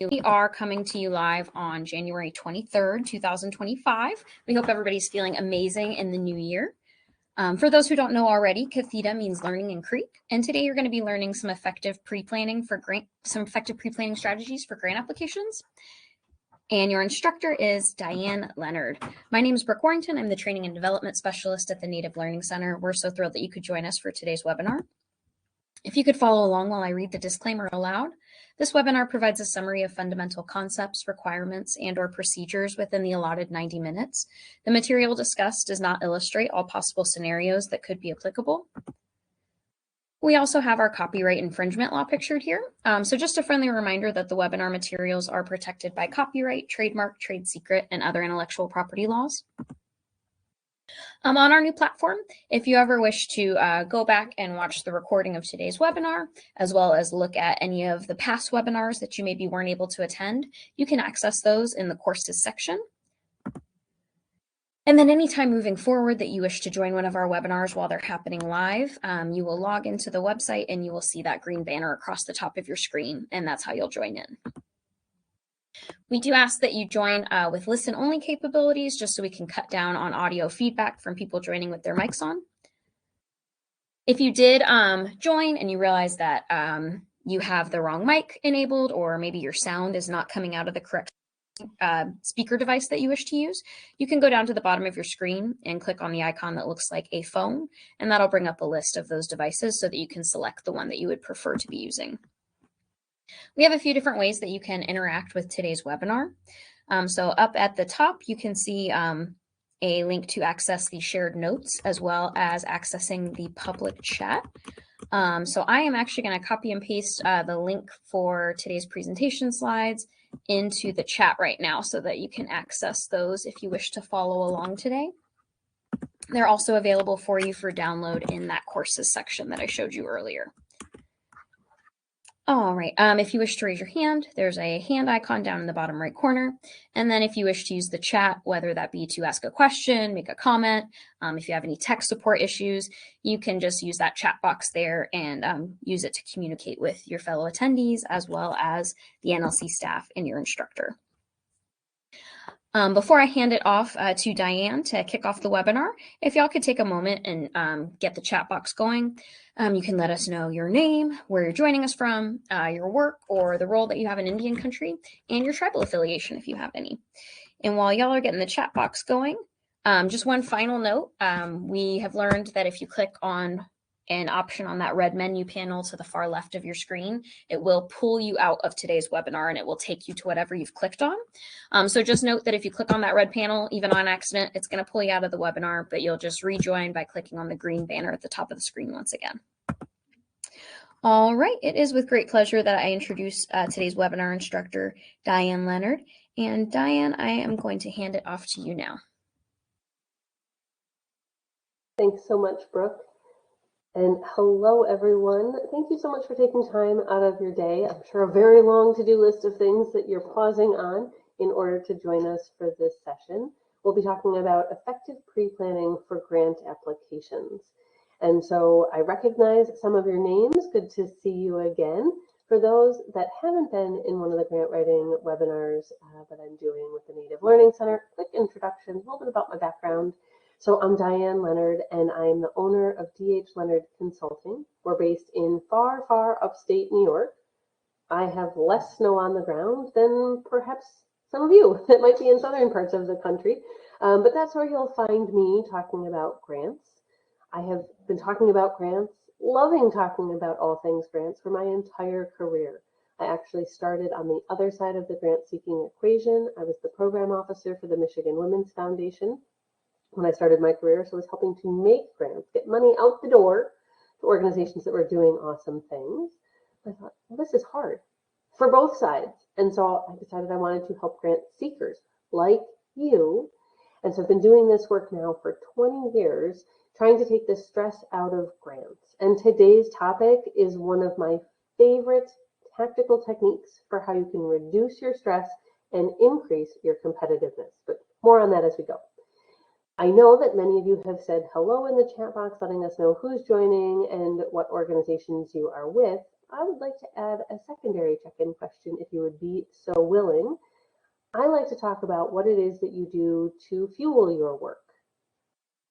We are coming to you live on January 23rd, 2025. We hope everybody's feeling amazing in the new year. For those who don't know already, CATHETA means learning in Creek, and today you're going to be learning some effective pre-planning strategies for grant applications. And your instructor is Diane Leonard. My name is Brooke Warrington. I'm the Training and Development Specialist at the Native Learning Center. We're so thrilled that you could join us for today's webinar. If you could follow along while I read the disclaimer aloud, this webinar provides a summary of fundamental concepts, requirements, and/or procedures within the allotted 90 minutes. The material discussed does not illustrate all possible scenarios that could be applicable. We also have our copyright infringement law pictured here. So just a friendly reminder that the webinar materials are protected by copyright, trademark, trade secret, and other intellectual property laws. On our new platform, if you ever wish to go back and watch the recording of today's webinar, as well as look at any of the past webinars that you maybe weren't able to attend, you can access those in the courses section. And then anytime moving forward that you wish to join one of our webinars while they're happening live, you will log into the website and you will see that green banner across the top of your screen, and that's how you'll join in. We do ask that you join with listen-only capabilities just so we can cut down on audio feedback from people joining with their mics on. If you did join and you realize that you have the wrong mic enabled, or maybe your sound is not coming out of the correct speaker device that you wish to use, you can go down to the bottom of your screen and click on the icon that looks like a phone, and that'll bring up a list of those devices so that you can select the one that you would prefer to be using. We have a few different ways that you can interact with today's webinar. So up at the top, you can see a link to access the shared notes as well as accessing the public chat. So I am actually going to copy and paste the link for today's presentation slides into the chat right now so that you can access those if you wish to follow along today. They're also available for you for download in that courses section that I showed you earlier. All right, if you wish to raise your hand, there's a hand icon down in the bottom right corner. And then if you wish to use the chat, whether that be to ask a question, make a comment, if you have any tech support issues, you can just use that chat box there and use it to communicate with your fellow attendees as well as the NLC staff and your instructor. Before I hand it off to Diane to kick off the webinar, if y'all could take a moment and get the chat box going, you can let us know your name, where you're joining us from, your work or the role that you have in Indian country, and your tribal affiliation if you have any. And while y'all are getting the chat box going, just one final note, we have learned that if you click on an option on that red menu panel to the far left of your screen, it will pull you out of today's webinar and it will take you to whatever you've clicked on. So just note that if you click on that red panel, even on accident, it's going to pull you out of the webinar, but you'll just rejoin by clicking on the green banner at the top of the screen once again. All right, it is with great pleasure that I introduce today's webinar instructor, Diane Leonard. And Diane, I am going to hand it off to you now. Thanks so much, Brooke. And hello, everyone. Thank you so much for taking time out of your day. I'm sure a very long to-do list of things that you're pausing on in order to join us for this session. We'll be talking about effective pre-planning for grant applications. And so I recognize some of your names. Good to see you again. For those that haven't been in one of the grant writing webinars that I'm doing with the Native Learning Center, quick introduction, a little bit about my background. So I'm Diane Leonard, and I'm the owner of D.H. Leonard Consulting. We're based in far, far upstate New York. I have less snow on the ground than perhaps some of you that might be in southern parts of the country. But that's where you'll find me talking about grants. I have been talking about grants, loving talking about all things grants for my entire career. I actually started on the other side of the grant-seeking equation. I was the program officer for the Michigan Women's Foundation when I started my career, so I was helping to make grants, get money out the door to organizations that were doing awesome things. I thought, well, this is hard for both sides. And so I decided I wanted to help grant seekers like you. And so I've been doing this work now for 20 years, trying to take the stress out of grants. And today's topic is one of my favorite tactical techniques for how you can reduce your stress and increase your competitiveness. But more on that as we go. I know that many of you have said hello in the chat box, letting us know who's joining and what organizations you are with. I would like to add a secondary check-in question if you would be so willing. I like to talk about what it is that you do to fuel your work,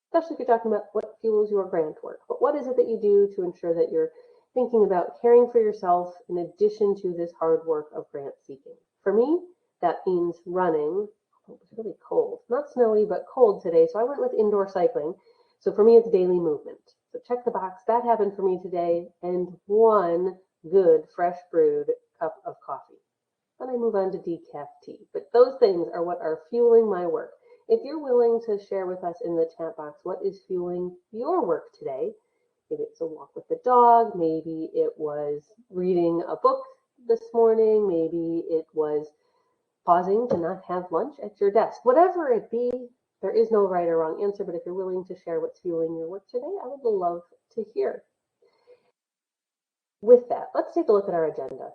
especially if you're talking about what fuels your grant work. But what is it that you do to ensure that you're thinking about caring for yourself in addition to this hard work of grant seeking? For me, that means running. It was really cold, not snowy, but cold today, so I went with indoor cycling. So for me, it's daily movement. So check the box. That happened for me today, and one good, fresh brewed cup of coffee. Then I move on to decaf tea. But those things are what are fueling my work. If you're willing to share with us in the chat box what is fueling your work today, maybe it's a walk with the dog, maybe it was reading a book this morning, maybe it was pausing to not have lunch at your desk. Whatever it be, there is no right or wrong answer, but if you're willing to share what's fueling your work today, I would love to hear. With that, let's take a look at our agenda.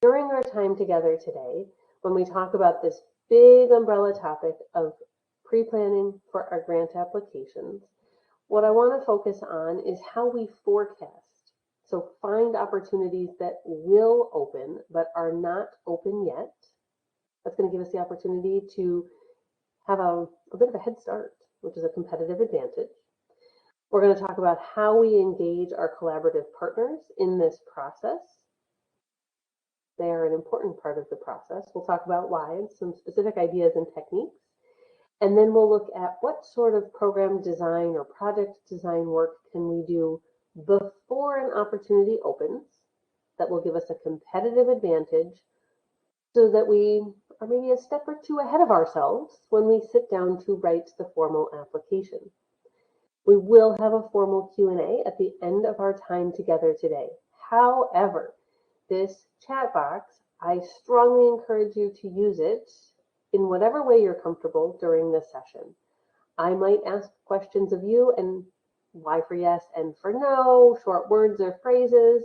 During our time together today, when we talk about this big umbrella topic of pre-planning for our grant applications, what I want to focus on is how we forecast. So find opportunities that will open but are not open yet. That's going to give us the opportunity to have a bit of a head start, which is a competitive advantage. We're going to talk about how we engage our collaborative partners in this process. They are an important part of the process. We'll talk about why and some specific ideas and techniques. And then we'll look at what sort of program design or project design work can we do before an opportunity opens that will give us a competitive advantage so that we are maybe a step or two ahead of ourselves when we sit down to write the formal application. We will have a formal Q&A at the end of our time together today. However, this chat box, I strongly encourage you to use it in whatever way you're comfortable during this session. I might ask questions of you, and why for yes and for no, short words or phrases.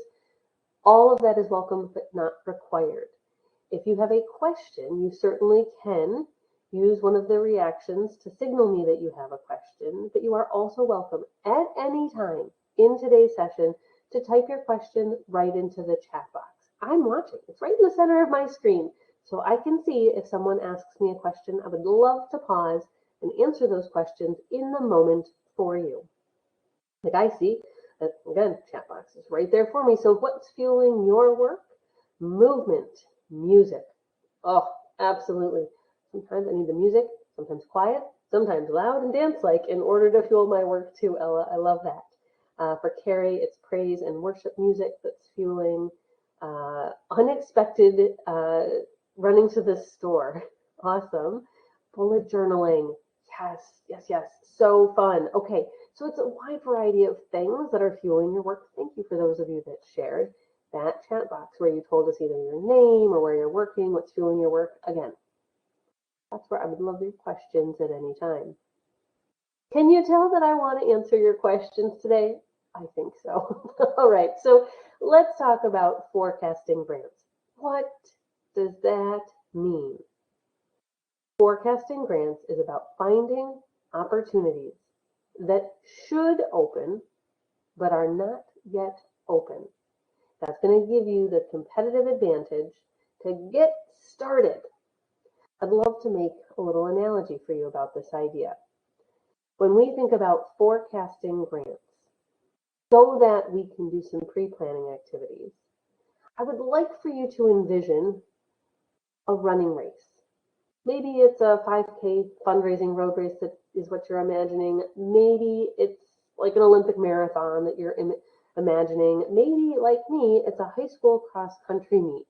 All of that is welcome but not required. If you have a question, you certainly can use one of the reactions to signal me that you have a question, but you are also welcome at any time in today's session to type your question right into the chat box. I'm watching. It's right in the center of my screen, so I can see if someone asks me a question. I would love to pause and answer those questions in the moment for you. Like I see that, again, chat box is right there for me. So what's fueling your work? Movement, music. Oh, absolutely. Sometimes I need the music, sometimes quiet, sometimes loud and dance-like in order to fuel my work too, Ella. I love that. For Carrie, it's praise and worship music that's fueling. Unexpected running to the store. Awesome. Bullet journaling. Yes, yes, yes. So fun. Okay, so it's a wide variety of things that are fueling your work. Thank you for those of you that shared that chat box where you told us either your name or where you're working, what's fueling your work. Again, that's where I would love your questions at any time. Can you tell that I want to answer your questions today? I think so. All right, so let's talk about forecasting grants. What does that mean? Forecasting grants is about finding opportunities that should open but are not yet open. That's going to give you the competitive advantage to get started. I'd love to make a little analogy for you about this idea. When we think about forecasting grants, so that we can do some pre-planning activities, I would like for you to envision a running race. Maybe it's a 5K fundraising road race that is what you're imagining. Maybe it's like an Olympic marathon that you're imagining. Maybe, like me, it's a high school cross-country meet.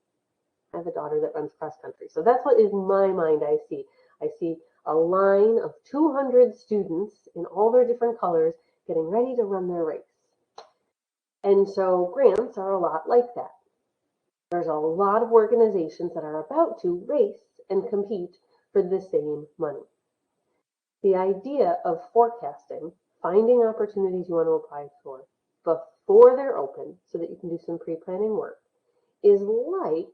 I have a daughter that runs cross-country. So that's what in my mind I see. I see a line of 200 students in all their different colors getting ready to run their race. And so grants are a lot like that. There's a lot of organizations that are about to race and compete for the same money. The idea of forecasting, finding opportunities you want to apply for before they're open so that you can do some pre-planning work, is like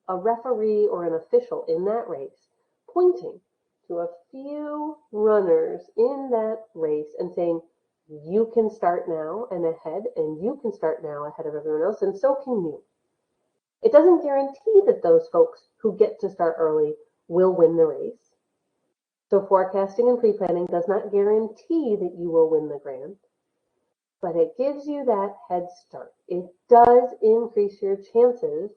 a referee or an official in that race pointing to a few runners in that race and saying, You can start now and ahead, and you can start now ahead of everyone else, and so can you. It doesn't guarantee that those folks who get to start early will win the race. So forecasting and pre-planning does not guarantee that you will win the grant, but it gives you that head start. It does increase your chances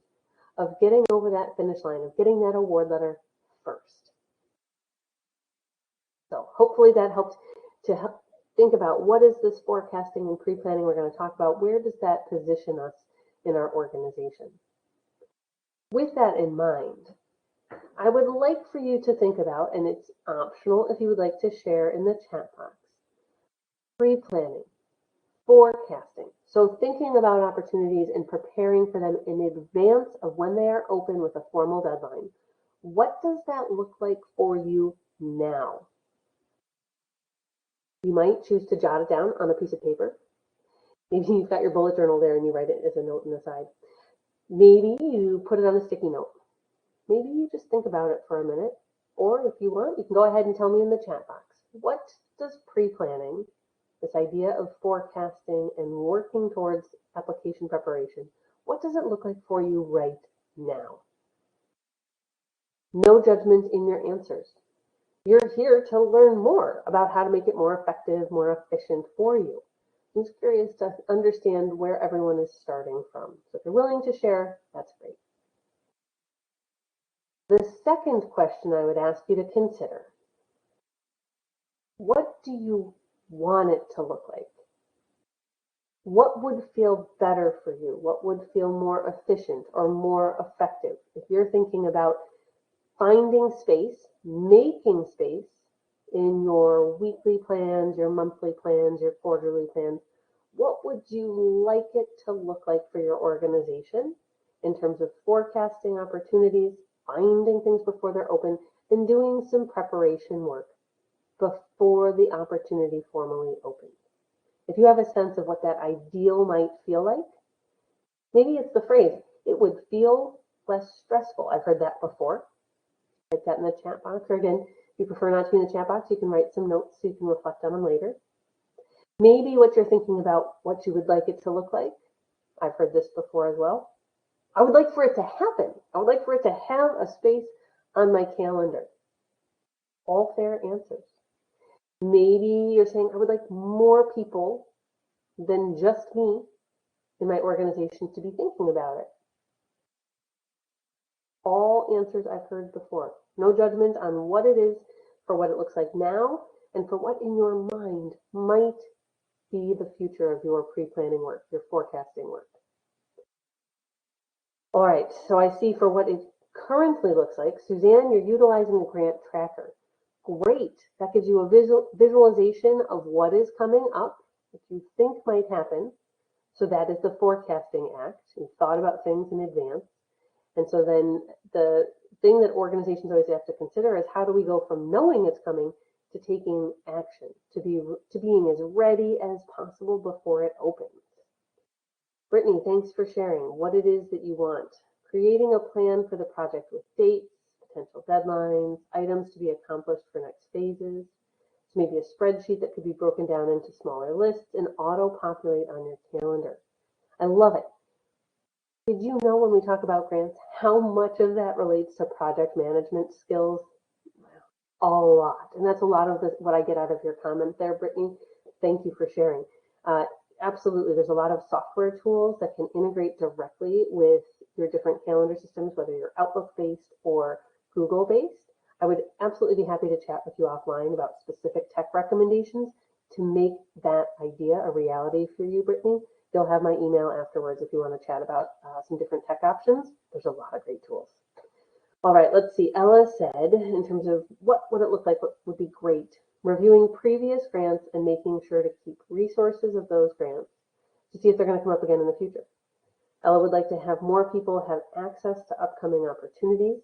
of getting over that finish line, of getting that award letter first. So hopefully that helped to help think about what is this forecasting and pre-planning we're going to talk about. Where does that position us in our organization? With that in mind, I would like for you to think about, and it's optional if you would like to share in the chat box, pre-planning, forecasting. So thinking about opportunities and preparing for them in advance of when they are open with a formal deadline. What does that look like for you now? You might choose to jot it down on a piece of paper. Maybe you've got your bullet journal there and you write it as a note on the side. Maybe you put it on a sticky note. Maybe you just think about it for a minute. Or if you want, you can go ahead and tell me in the chat box. What does pre-planning, this idea of forecasting and working towards application preparation, what does it look like for you right now? No judgment in your answers. You're here to learn more about how to make it more effective, more efficient for you. I'm just curious to understand where everyone is starting from. So if you're willing to share, that's great. The second question I would ask you to consider, what do you want it to look like? What would feel better for you? What would feel more efficient or more effective? If you're thinking about finding space, making space in your weekly plans, your monthly plans, your quarterly plans, what would you like it to look like for your organization in terms of forecasting opportunities, finding things before they're open, and doing some preparation work before the opportunity formally opens? If you have a sense of what that ideal might feel like, maybe it's the phrase, it would feel less stressful. I've heard that before. Write that in the chat box. Or again, if you prefer not to be in the chat box, you can write some notes so you can reflect on them later. Maybe what you're thinking about, what you would like it to look like. I've heard this before as well. I would like for it to happen. I would like for it to have a space on my calendar. All fair answers. Maybe you're saying, I would like more people than just me in my organization to be thinking about it. All answers I've heard before. No judgment on what it is, for what it looks like now, and for what in your mind might be the future of your pre-planning work, your forecasting work. All right, so I see for what it currently looks like, Suzanne, you're utilizing the grant tracker. Great. That gives you a visualization of what is coming up, what you think might happen. So that is the forecasting act. You've thought about things in advance. And so then the thing that organizations always have to consider is, how do we go from knowing it's coming to taking action, to being as ready as possible before it opens? Brittany, thanks for sharing what it is that you want. Creating a plan for the project with dates, potential deadlines, items to be accomplished for next phases. So maybe a spreadsheet that could be broken down into smaller lists and auto-populate on your calendar. I love it. Did you know when we talk about grants, how much of that relates to project management skills? A lot. And that's a lot of what I get out of your comment there, Brittany. Thank you for sharing. Absolutely, there's a lot of software tools that can integrate directly with your different calendar systems, whether you're Outlook-based or Google-based. I would absolutely be happy to chat with you offline about specific tech recommendations to make that idea a reality for you, Brittany. You'll have my email afterwards if you want to chat about some different tech options. There's a lot of great tools. All right, let's see. Ella said, in terms of what would it look like, what would be great, reviewing previous grants and making sure to keep resources of those grants to see if they're going to come up again in the future. Ella would like to have more people have access to upcoming opportunities,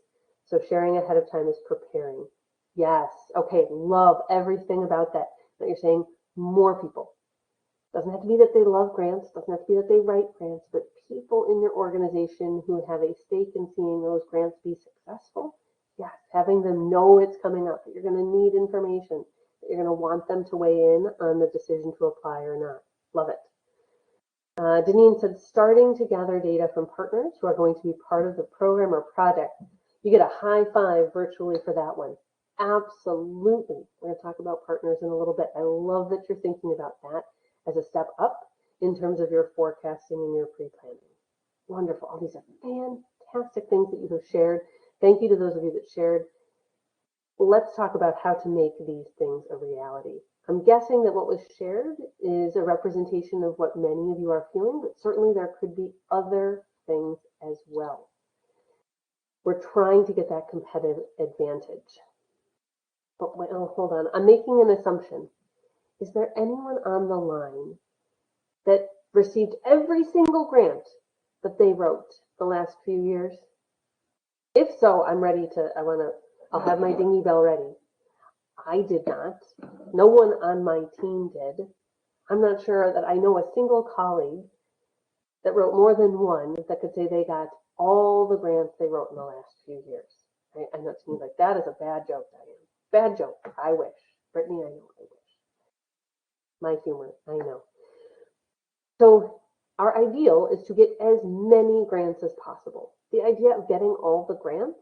so sharing ahead of time is preparing. Yes, okay, love everything about that you're saying. More people. Doesn't have to be that they love grants, doesn't have to be that they write grants, but people in your organization who have a stake in seeing those grants be successful. Yes, having them know it's coming up, that you're going to need information, You're going to want them to weigh in on the decision to apply or not. Love it. Deneen said, starting to gather data from partners who are going to be part of the program or project. You get a high five virtually for that one. Absolutely. We're going to talk about partners in a little bit. I love that you're thinking about that as a step up in terms of your forecasting and your pre-planning. Wonderful. All these are fantastic things that you have shared. Thank you to those of you that shared. Let's talk about how to make these things a reality. I'm guessing that what was shared is a representation of what many of you are feeling, but certainly there could be other things as well. We're trying to get that competitive advantage. But wait, oh, hold on. I'm making an assumption. Is there anyone on the line that received every single grant that they wrote the last few years? If so, I'm ready to, I'll have my dingy bell ready. I did not. No one on my team did. I'm not sure that I know a single colleague that wrote more than one that could say they got all the grants they wrote in the last few years. I know to me like that is a bad joke, Diane. Bad joke. I wish. Brittany, I know I wish. My humor, I know. So our ideal is to get as many grants as possible. The idea of getting all the grants,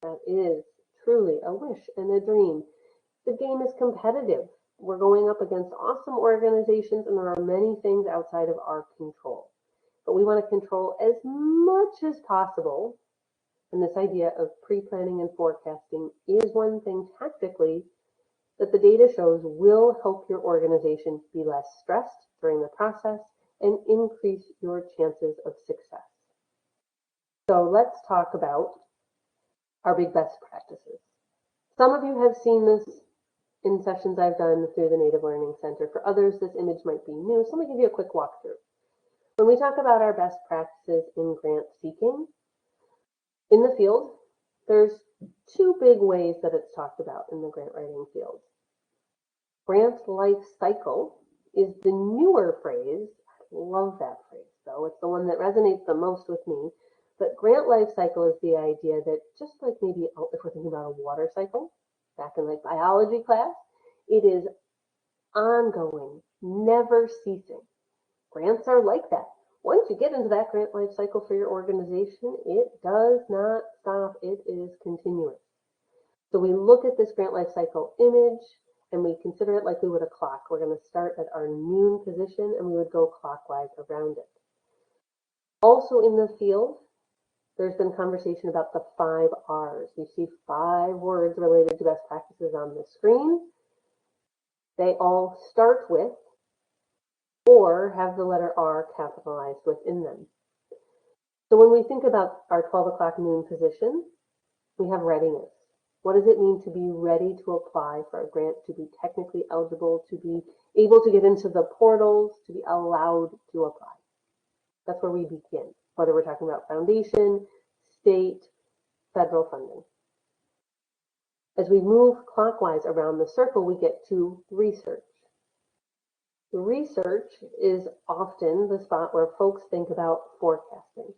that is truly a wish and a dream. The game is competitive. We're going up against awesome organizations, and there are many things outside of our control. But we want to control as much as possible. And this idea of pre-planning and forecasting is one thing tactically that the data shows will help your organization be less stressed during the process and increase your chances of success. So let's talk about our big best practices. Some of you have seen this in sessions I've done through the Native Learning Center. For others, this image might be new, so let me give you a quick walkthrough. When we talk about our best practices in grant seeking, in the field, there's two big ways that it's talked about in the grant writing field. Grant life cycle is the newer phrase. I love that phrase, though. It's the one that resonates the most with me. But grant life cycle is the idea that just like maybe if we're thinking about a water cycle, back in like biology class, it is ongoing, never ceasing. Grants are like that. Once you get into that grant life cycle for your organization, it does not stop. It is continuous. So we look at this grant life cycle image and we consider it like we would a clock. We're going to start at our noon position and we would go clockwise around it. Also in the field, there's been conversation about the 5 R's. You see 5 words related to best practices on the screen. They all start with or have the letter R capitalized within them. So when we think about our 12 o'clock noon position, we have readiness. What does it mean to be ready to apply for a grant, to be technically eligible, to be able to get into the portals, to be allowed to apply? That's where we begin, whether we're talking about foundation, state, federal funding. As we move clockwise around the circle, we get to research. Research is often the spot where folks think about forecasting.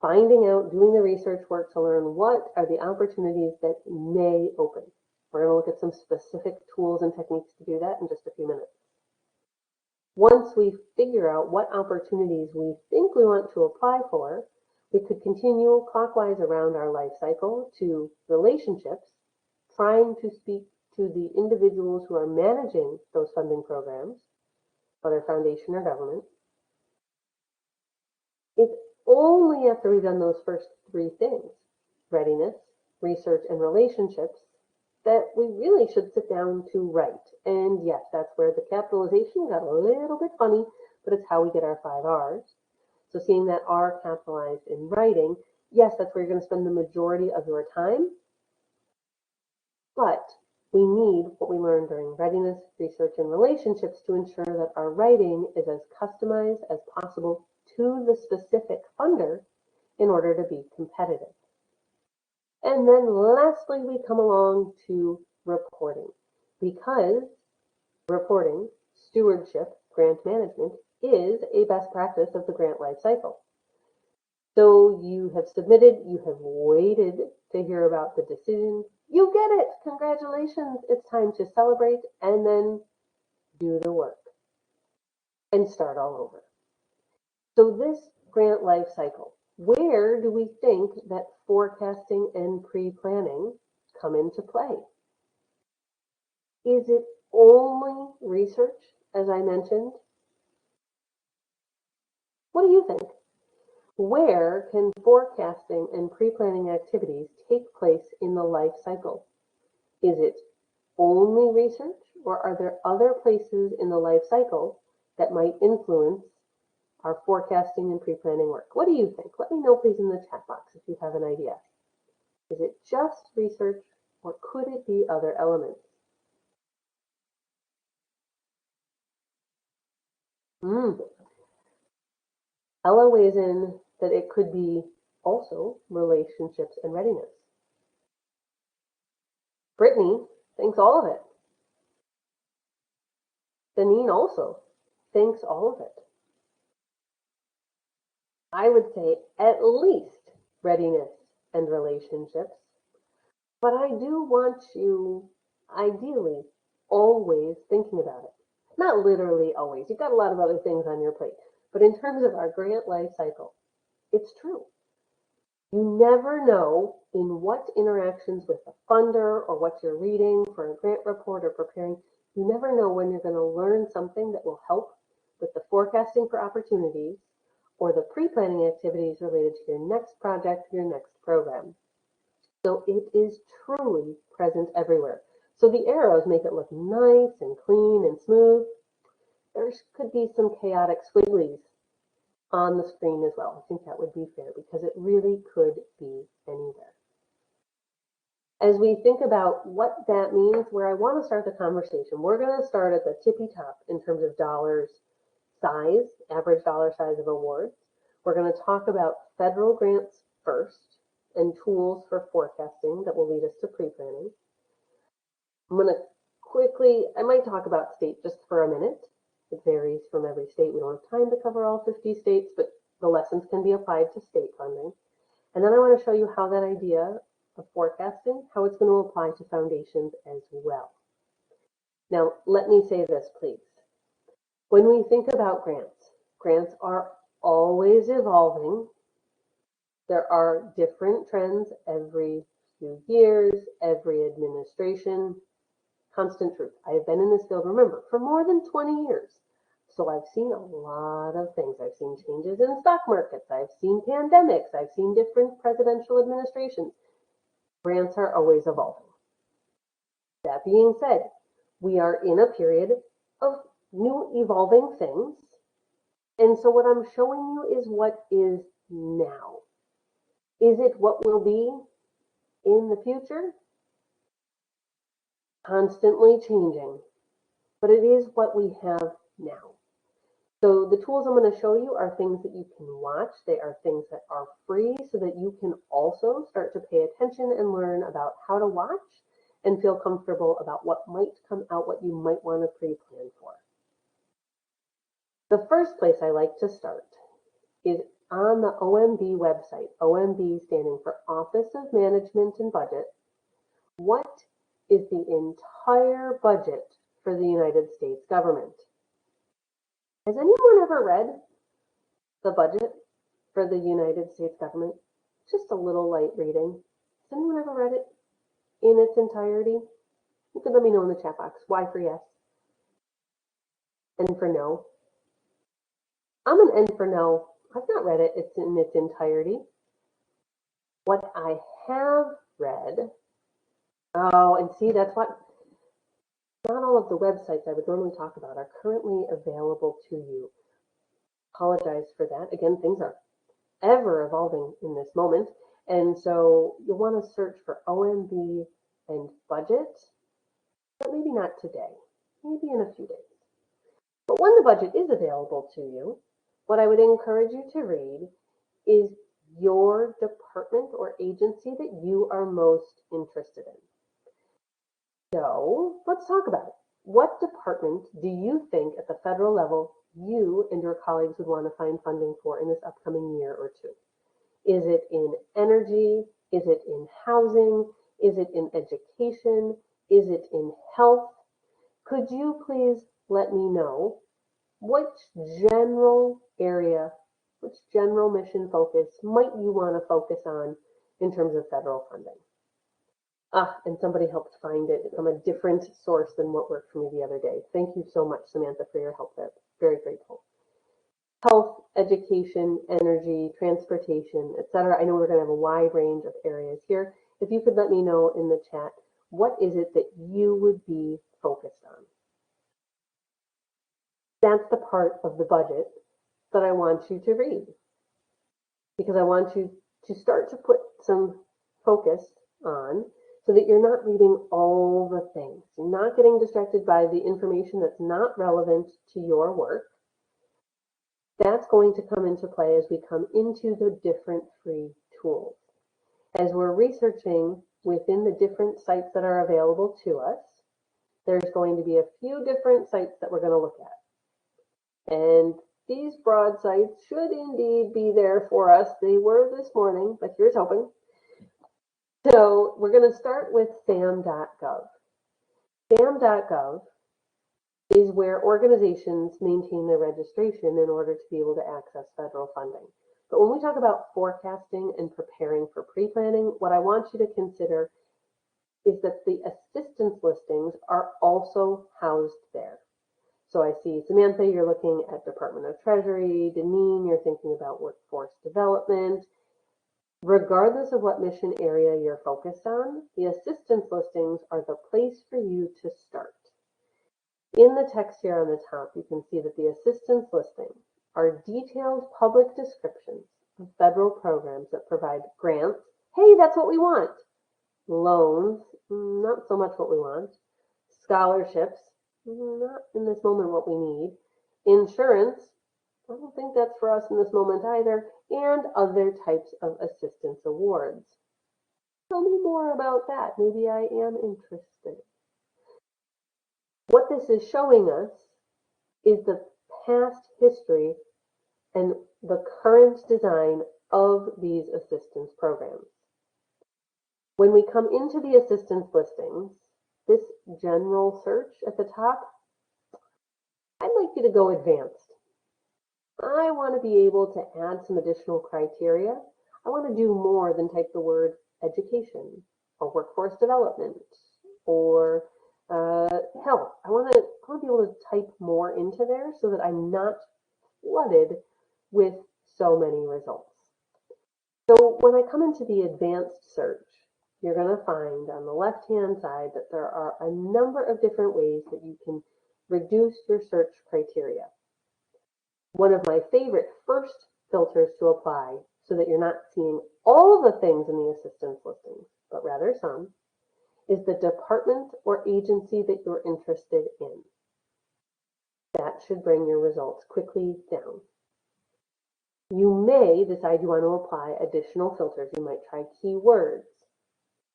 Finding out, doing the research work to learn what are the opportunities that may open. We're going to look at some specific tools and techniques to do that in just a few minutes. Once we figure out what opportunities we think we want to apply for, we could continue clockwise around our life cycle to relationships, trying to speak to the individuals who are managing those funding programs, whether foundation or government. It's only after we've done those first 3 things, readiness, research, and relationships, that we really should sit down to write. And yes, that's where the capitalization got a little bit funny, but it's how we get our 5 R's. So seeing that R capitalized in writing, yes, that's where you're going to spend the majority of your time. But we need what we learned during readiness, research, and relationships to ensure that our writing is as customized as possible to the specific funder in order to be competitive. And then lastly, we come along to reporting, because reporting, stewardship, grant management is a best practice of the grant life cycle. So you have submitted, you have waited to hear about the decision. You get it. Congratulations. It's time to celebrate and then do the work and start all over. So this grant life cycle, where do we think that forecasting and pre-planning come into play? Is it only research, as I mentioned? What do you think? Where can forecasting and pre-planning activities take place in the life cycle? Is it only research, or are there other places in the life cycle that might influence our forecasting and pre-planning work? What do you think? Let me know, please, in the chat box if you have an idea. Is it just research, or could it be other elements? Ella weighs in that it could be also relationships and readiness. Brittany thinks all of it. Deneen also thinks all of it. I would say at least readiness and relationships, but I do want you, ideally, always thinking about it. Not literally always. You've got a lot of other things on your plate, but in terms of our grant life cycle, it's true. You never know in what interactions with the funder or what you're reading for a grant report or preparing, you never know when you're going to learn something that will help with the forecasting for opportunities or the pre-planning activities related to your next project, your next program. So it is truly present everywhere. So the arrows make it look nice and clean and smooth. There could be some chaotic squigglies on the screen as well. I think that would be fair because it really could be anywhere. As we think about what that means, where I want to start the conversation, we're going to start at the tippy top in terms of dollars size, average dollar size of awards. We're going to talk about federal grants first and tools for forecasting that will lead us to pre-planning. I'm going to quickly, I might talk about state just for a minute. It varies from every state. We don't have time to cover all 50 states, but the lessons can be applied to state funding. And then I want to show you how that idea of forecasting, how it's going to apply to foundations as well. Now, let me say this, please. When we think about grants, grants are always evolving. There are different trends every few years, every administration. Constant truth. I have been in this field, remember, for more than 20 years. So I've seen a lot of things. I've seen changes in stock markets. I've seen pandemics. I've seen different presidential administrations. Grants are always evolving. That being said, we are in a period of new evolving things. And so what I'm showing you is what is now. Is it what will be in the future? Constantly changing, but it is what we have now. So the tools I'm going to show you are things that you can watch. They are things that are free so that you can also start to pay attention and learn about how to watch and feel comfortable about what might come out, what you might want to pre-plan for. The first place I like to start is on the OMB website, OMB standing for Office of Management and Budget. What is the entire budget for the United States government? Has anyone ever read the budget for the United States government? Just a little light reading. Has anyone ever read it in its entirety? You can let me know in the chat box. Y for yes. N for no. I'm an N for no. I've not read it in its entirety. What I have read, oh, and see, that's what, not all of the websites I would normally talk about are currently available to you. Apologize for that. Again, things are ever evolving in this moment. And so you'll want to search for OMB and budget, but maybe not today, maybe in a few days. But when the budget is available to you, what I would encourage you to read is your department or agency that you are most interested in. So let's talk about it. What department do you think at the federal level you and your colleagues would want to find funding for in this upcoming year or two? Is it in energy? Is it in housing? Is it in education? Is it in health? Could you please let me know which general area, which general mission focus might you want to focus on in terms of federal funding? And somebody helped find it from a different source than what worked for me the other day. Thank you so much, Samantha, for your help there. Very grateful. Health, education, energy, transportation, etc. I know we're going to have a wide range of areas here. If you could let me know in the chat, what is it that you would be focused on? That's the part of the budget that I want you to read, because I want you to start to put some focus on, so that you're not reading all the things. You're not getting distracted by the information that's not relevant to your work. That's going to come into play as we come into the different free tools. As we're researching within the different sites that are available to us, there's going to be a few different sites that we're going to look at. And these broad sites should indeed be there for us. They were this morning, but here's hoping. So we're going to start with sam.gov. Sam.gov is where organizations maintain their registration in order to be able to access federal funding. But when we talk about forecasting and preparing for pre-planning, what I want you to consider is that the assistance listings are also housed there. So I see, Samantha, you're looking at Department of Treasury. Deneen, you're thinking about workforce development. Regardless of what mission area you're focused on, the assistance listings are the place for you to start. In the text here on the top, you can see that the assistance listings are detailed public descriptions of federal programs that provide grants. Hey, that's what we want. Loans, not so much what we want. Scholarships, not in this moment what we need. Insurance, I don't think that's for us in this moment either, and other types of assistance awards. Tell me more about that. Maybe I am interested. What this is showing us is the past history and the current design of these assistance programs. When we come into the assistance listings, this general search at the top, I'd like you to go advanced. I want to be able to add some additional criteria. I want to do more than type the word education or workforce development or health. I want to be able to type more into there so that I'm not flooded with so many results. So when I come into the advanced search, you're going to find on the left-hand side that there are a number of different ways that you can reduce your search criteria. One of my favorite first filters to apply, so that you're not seeing all the things in the assistance listings, but rather some, is the department or agency that you're interested in. That should bring your results quickly down. You may decide you want to apply additional filters. You might try keywords.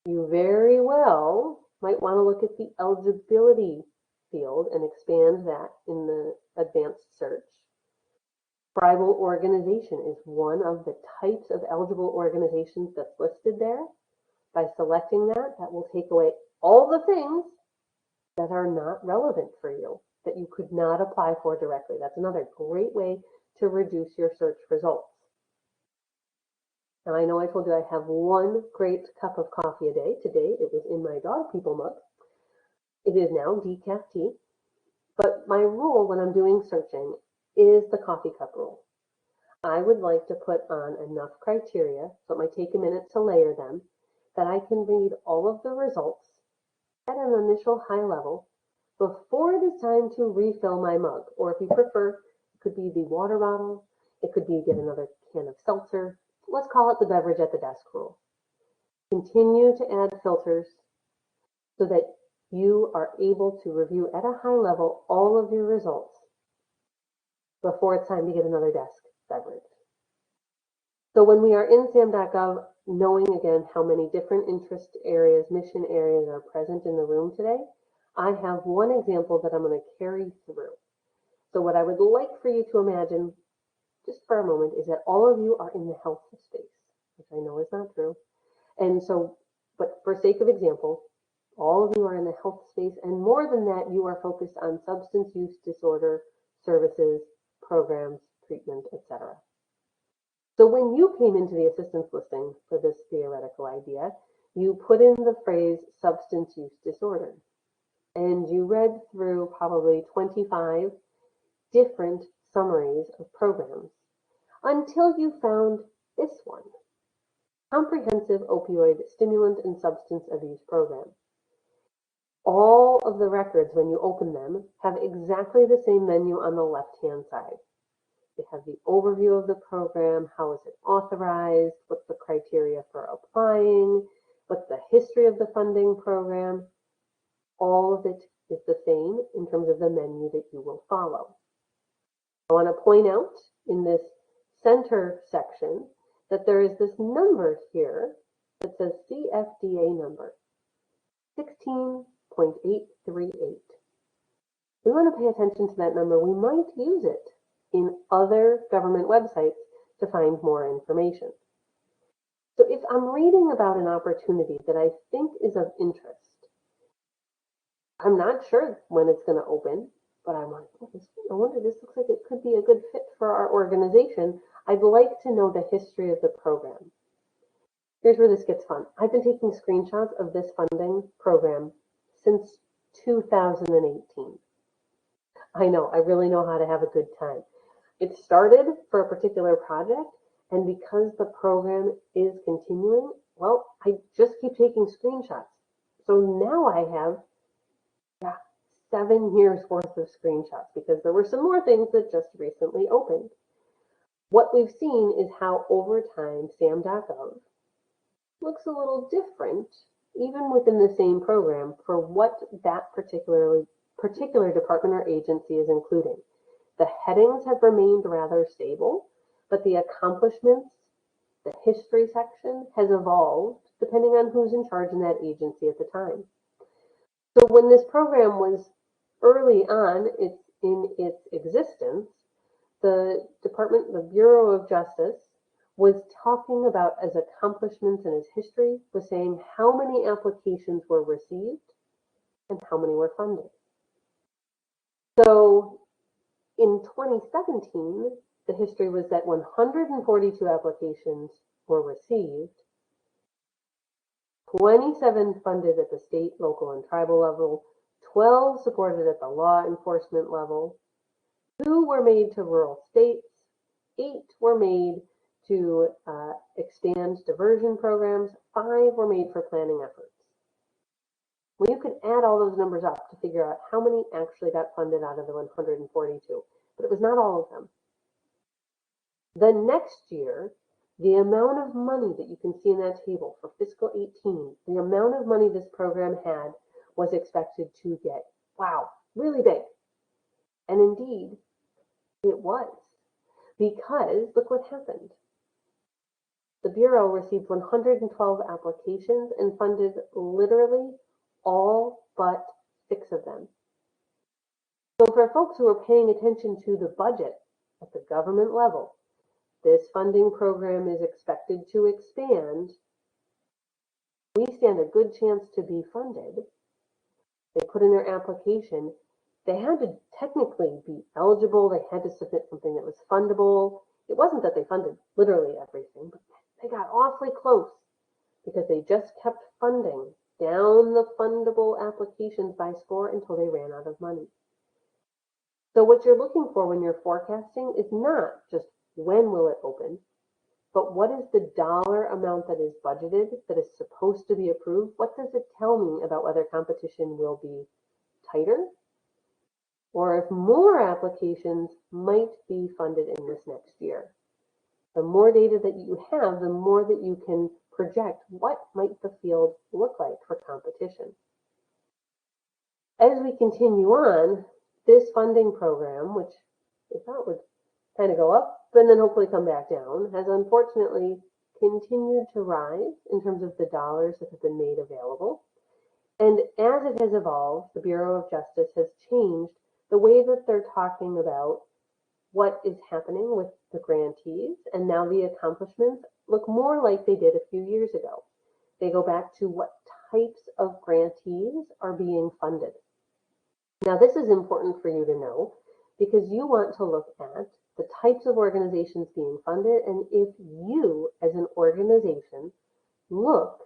You very well might want to look at the eligibility field and expand that in the advanced search. Tribal organization is one of the types of eligible organizations that's listed there. By selecting that, that will take away all the things that are not relevant for you, that you could not apply for directly. That's another great way to reduce your search results. Now, I know I told you I have one great cup of coffee a day. Today, it was in my dog people mug. It is now decaf tea. But my rule when I'm doing searching is the coffee cup rule. I would like to put on enough criteria, so it might take a minute to layer them, that I can read all of the results at an initial high level before it is time to refill my mug. Or if you prefer, it could be the water bottle, it could be get another can of seltzer. Let's call it the beverage at the desk rule. Continue to add filters so that you are able to review at a high level all of your results before it's time to get another desk beverage. So when we are in sam.gov, knowing again how many different interest areas, mission areas are present in the room today, I have one example that I'm going to carry through. So what I would like for you to imagine just for a moment is that all of you are in the health space. which I know is not true. And so, but for sake of example, all of you are in the health space, and more than that, you are focused on substance use disorder services, programs, treatment, etc. So when you came into the assistance listing for this theoretical idea, you put in the phrase substance use disorder, and you read through probably 25 different summaries of programs until you found this one, Comprehensive Opioid Stimulant and Substance Abuse Program. All of the records, when you open them, have exactly the same menu on the left-hand side. They have the overview of the program, how is it authorized, what's the criteria for applying, what's the history of the funding program. All of it is the same in terms of the menu that you will follow. I want to point out in this center section that there is this number here that says CFDA number 16.838. We want to pay attention to that number. We might use it in other government websites to find more information. So if I'm reading about an opportunity that I think is of interest, I'm not sure when it's going to open, but I'm like, oh, I wonder, this looks like it could be a good fit for our organization. I'd like to know the history of the program. Here's where this gets fun. I've been taking screenshots of this funding program since 2018. I know, I really know how to have a good time. It started for a particular project, and because the program is continuing, well, I just keep taking screenshots. So now I have 7 years worth of screenshots because there were some more things that just recently opened. What we've seen is how over time SAM.gov looks a little different, even within the same program, for what that particular department or agency is including. The headings have remained rather stable, but the accomplishments, the history section has evolved depending on who's in charge in that agency at the time. So when this program was early on in its existence, the Bureau of Justice was talking about as accomplishments in its history, was saying how many applications were received and how many were funded. So in 2017, the history was that 142 applications were received, 27 funded at the state, local, and tribal level, 12 supported at the law enforcement level, 2 were made to rural states, 8 were made to expand diversion programs, 5 were made for planning efforts. Well, you could add all those numbers up to figure out how many actually got funded out of the 142, but it was not all of them. The next year, the amount of money that you can see in that table for fiscal 18, the amount of money this program had was expected to get, wow, really big. And indeed, it was. Because look what happened. The Bureau received 112 applications and funded literally all but 6 of them. So for folks who are paying attention to the budget at the government level, this funding program is expected to expand. We stand a good chance to be funded. They put in their application. They had to technically be eligible. They had to submit something that was fundable. It wasn't that they funded literally everything, but they got awfully close because they just kept funding down the fundable applications by score until they ran out of money. So what you're looking for when you're forecasting is not just when will it open, but what is the dollar amount that is budgeted, that is supposed to be approved? What does it tell me about whether competition will be tighter, or if more applications might be funded in this next year? The more data that you have, the more that you can project what might the field look like for competition. As we continue on, this funding program, which we thought would kind of go up and then hopefully come back down, has unfortunately continued to rise in terms of the dollars that have been made available. And as it has evolved, the Bureau of Justice has changed the way that they're talking about what is happening with the grantees and now the accomplishments look more like they did a few years ago. They go back to what types of grantees are being funded. Now, this is important for you to know because you want to look at the types of organizations being funded and if you, as an organization, look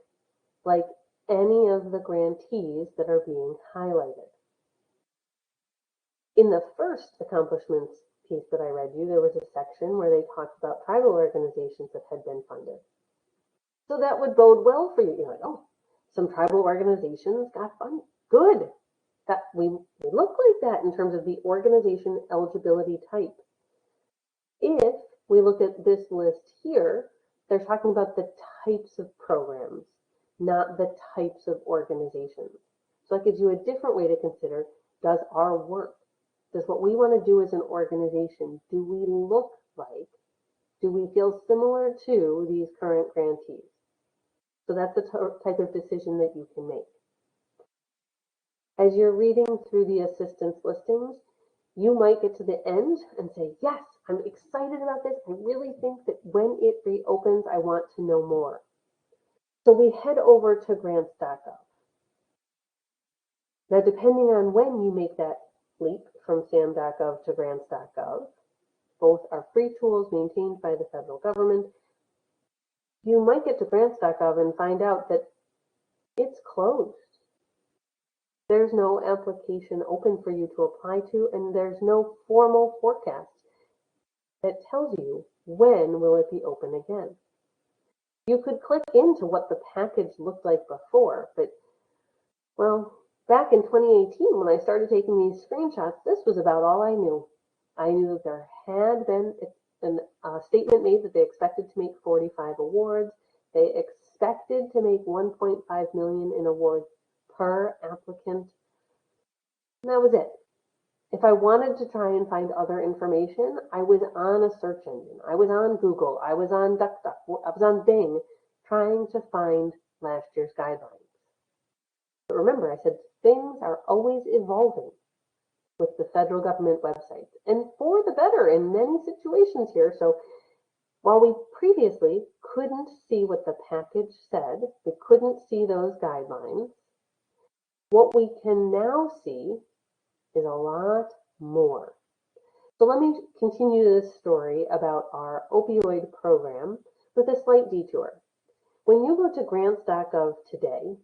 like any of the grantees that are being highlighted. In the first accomplishments piece that I read you, there was a section where they talked about tribal organizations that had been funded. So that would bode well for you. You're like, oh, some tribal organizations got funded. Good. That we look like that in terms of the organization eligibility type. If we look at this list here, they're talking about the types of programs, not the types of organizations. So that gives you a different way to consider, does our work, does what we want to do as an organization, do we look like, do we feel similar to these current grantees? So that's the type of decision that you can make. As you're reading through the assistance listings, you might get to the end and say, yes, I'm excited about this. I really think that when it reopens, I want to know more. So we head over to grants.gov. Now, depending on when you make that leap from sam.gov to grants.gov, both are free tools maintained by the federal government. You might get to grants.gov and find out that it's closed. There's no application open for you to apply to, and there's no formal forecast that tells you when will it be open again. You could click into what the package looked like before, but, well, back in 2018, when I started taking these screenshots, this was about all I knew. I knew that there had been a statement made that they expected to make 45 awards. They expected to make $1.5 million in awards per applicant. And that was it. If I wanted to try and find other information, I was on a search engine. I was on Google. I was on DuckDuck. I was on Bing trying to find last year's guidelines. But remember, I said things are always evolving with the federal government websites, and for the better in many situations here. So while we previously couldn't see what the package said, we couldn't see those guidelines, what we can now see is a lot more. So let me continue this story about our opioid program with a slight detour. When you go to grants.gov today,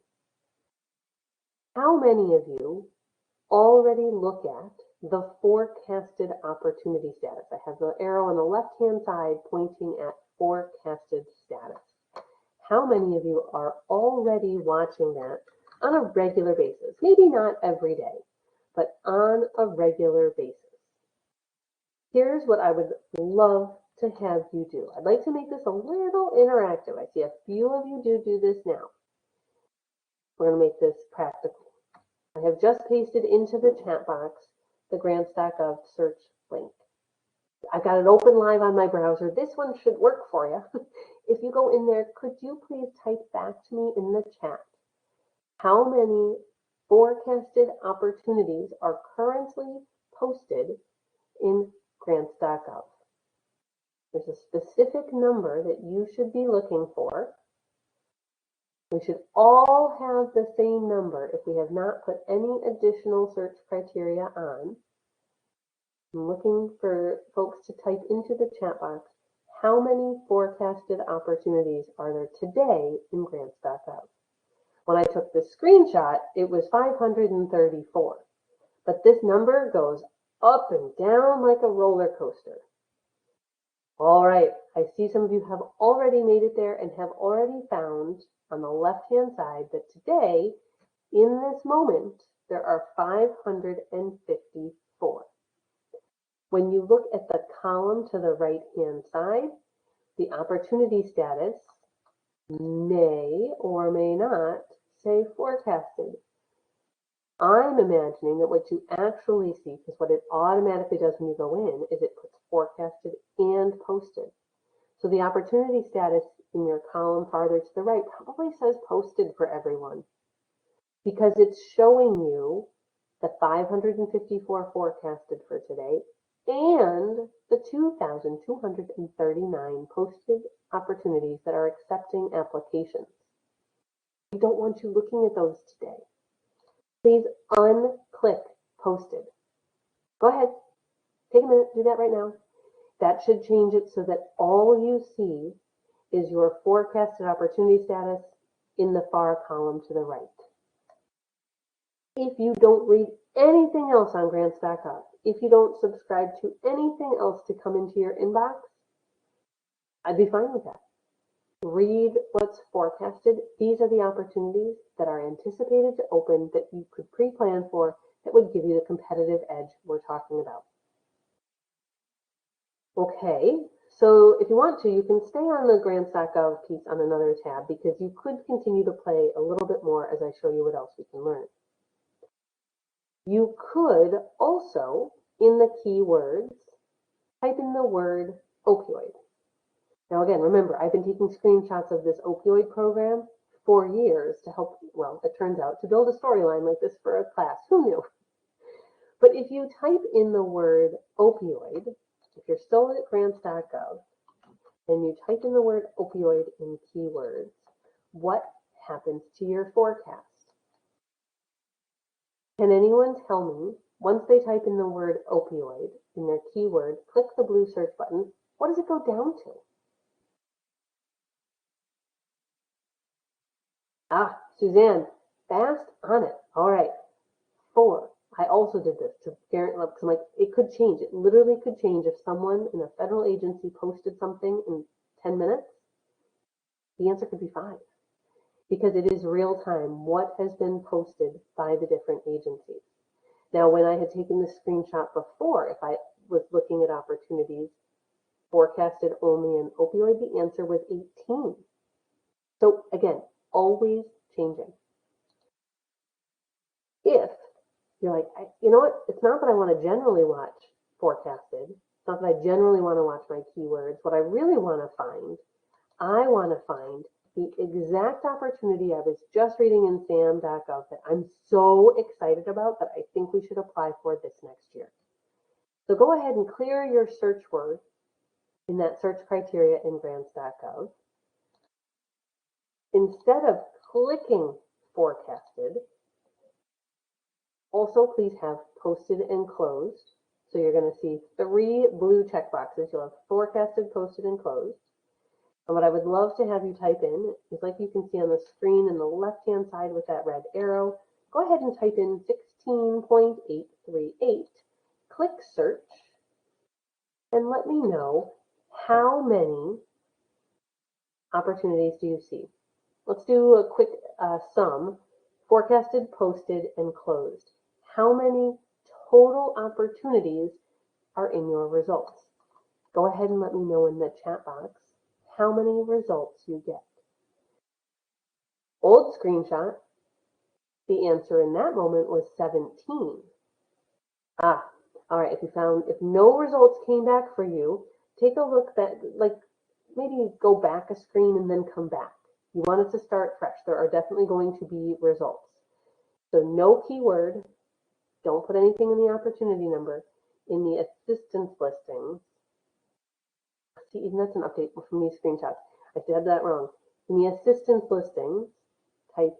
how many of you already look at the forecasted opportunity status? I have the arrow on the left-hand side pointing at forecasted status. How many of you are already watching that on a regular basis? Maybe not every day, but on a regular basis. Here's what I would love to have you do. I'd like to make this a little interactive. I see a few of you do this now. We're going to make this practical. I have just pasted into the chat box the grants.gov search link. I've got it open live on my browser. This one should work for you. If you go in there, could you please type back to me in the chat how many forecasted opportunities are currently posted in grants.gov? There's a specific number that you should be looking for. We should all have the same number if we have not put any additional search criteria on. I'm looking for folks to type into the chat box, how many forecasted opportunities are there today in grants.gov? When I took the screenshot, it was 534. But this number goes up and down like a roller coaster. All right, I see some of you have already made it there and have already found on the left-hand side that today, in this moment, there are 554. When you look at the column to the right-hand side, the opportunity status may or may not say forecasted. I'm imagining that what you actually see, because what it automatically does when you go in, is it puts forecasted and posted. So the opportunity status in your column farther to the right probably says posted for everyone, because it's showing you the 554 forecasted for today and the 2,239 posted opportunities that are accepting applications. We don't want you looking at those today. Please unclick posted. Go ahead, take a minute, do that right now. That should change it so that all you see is your forecasted opportunity status in the far column to the right. If you don't read anything else on grants.gov, if you don't subscribe to anything else to come into your inbox, I'd be fine with that. Read what's forecasted. These are the opportunities that are anticipated to open that you could pre-plan for that would give you the competitive edge we're talking about. Okay, so if you want to, you can stay on the grants.gov piece on another tab because you could continue to play a little bit more as I show you what else we can learn. You could also, in the keywords, type in the word opioid. Now again, remember, I've been taking screenshots of this opioid program for years to help, well, it turns out, to build a storyline like this for a class. Who knew? But if you type in the word opioid, if you're still at grants.gov, and you type in the word opioid in keywords, what happens to your forecast? Can anyone tell me, once they type in the word opioid in their keyword, click the blue search button, what does it go down to? Ah, Suzanne, fast on it. All right. 4. I also did this to guarantee, because I'm like, it could change. It literally could change if someone in a federal agency posted something in 10 minutes. The answer could be 5. Because it is real time what has been posted by the different agencies. Now, when I had taken the screenshot before, if I was looking at opportunities forecasted only in opioid, the answer was 18. So again, always changing. If you're like, you know what, it's not that I want to generally watch forecasted. It's not that I generally want to watch my keywords. What I really want to find, I want to find the exact opportunity I was just reading in sam.gov that I'm so excited about that I think we should apply for this next year. So go ahead and clear your search word in that search criteria in grants.gov. Instead of clicking forecasted, also please have posted and closed. So you're going to see 3 blue check boxes. You'll have forecasted, posted, and closed. And what I would love to have you type in is, like you can see on the screen in the left-hand side with that red arrow, go ahead and type in 16.838, click search, and let me know how many opportunities do you see. Let's do a quick sum, forecasted, posted, and closed. How many total opportunities are in your results? Go ahead and let me know in the chat box how many results you get. Old screenshot, the answer in that moment was 17. All right, if no results came back for you, take a look back, like maybe go back a screen and then come back. You want it to start fresh. There are definitely going to be results. So no keyword, don't put anything in the opportunity number. In the assistance listings, see, even that's an update from these screenshots. I did that wrong. In the assistance listings, type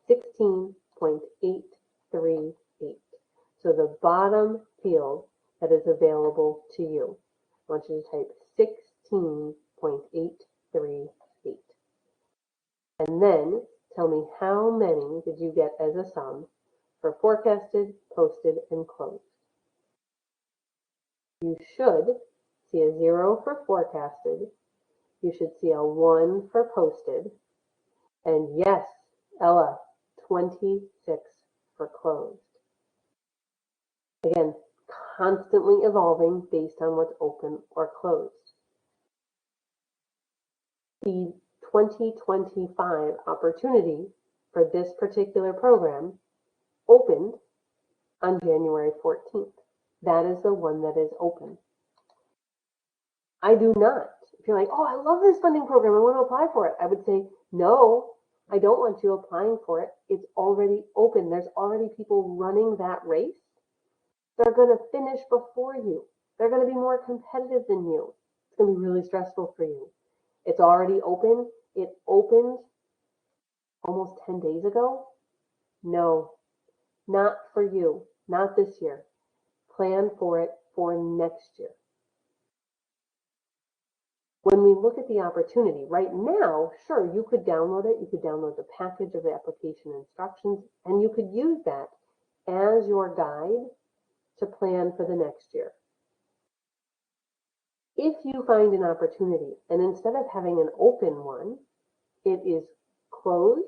16.838. So the bottom field that is available to you. I want you to type 16.838. And then tell me how many did you get as a sum for forecasted, posted, and closed. You should see a 0 for forecasted. You should see a 1 for posted. And yes, Ella, 26 for closed. Again, constantly evolving based on what's open or closed. The 2025 opportunity for this particular program opened on January 14th. That is the one that is open. I do not. If you're like, oh, I love this funding program, I want to apply for it, I would say, no, I don't want you applying for it. It's already open. There's already people running that race. They're going to finish before you. They're going to be more competitive than you. It's going to be really stressful for you. It's already open. It opened almost 10 days ago. No, not for you, not this year. Plan for it for next year. When we look at the opportunity, right now, sure, you could download it. You could download the package of the application instructions, and you could use that as your guide to plan for the next year. If you find an opportunity, and instead of having an open one, it is closed,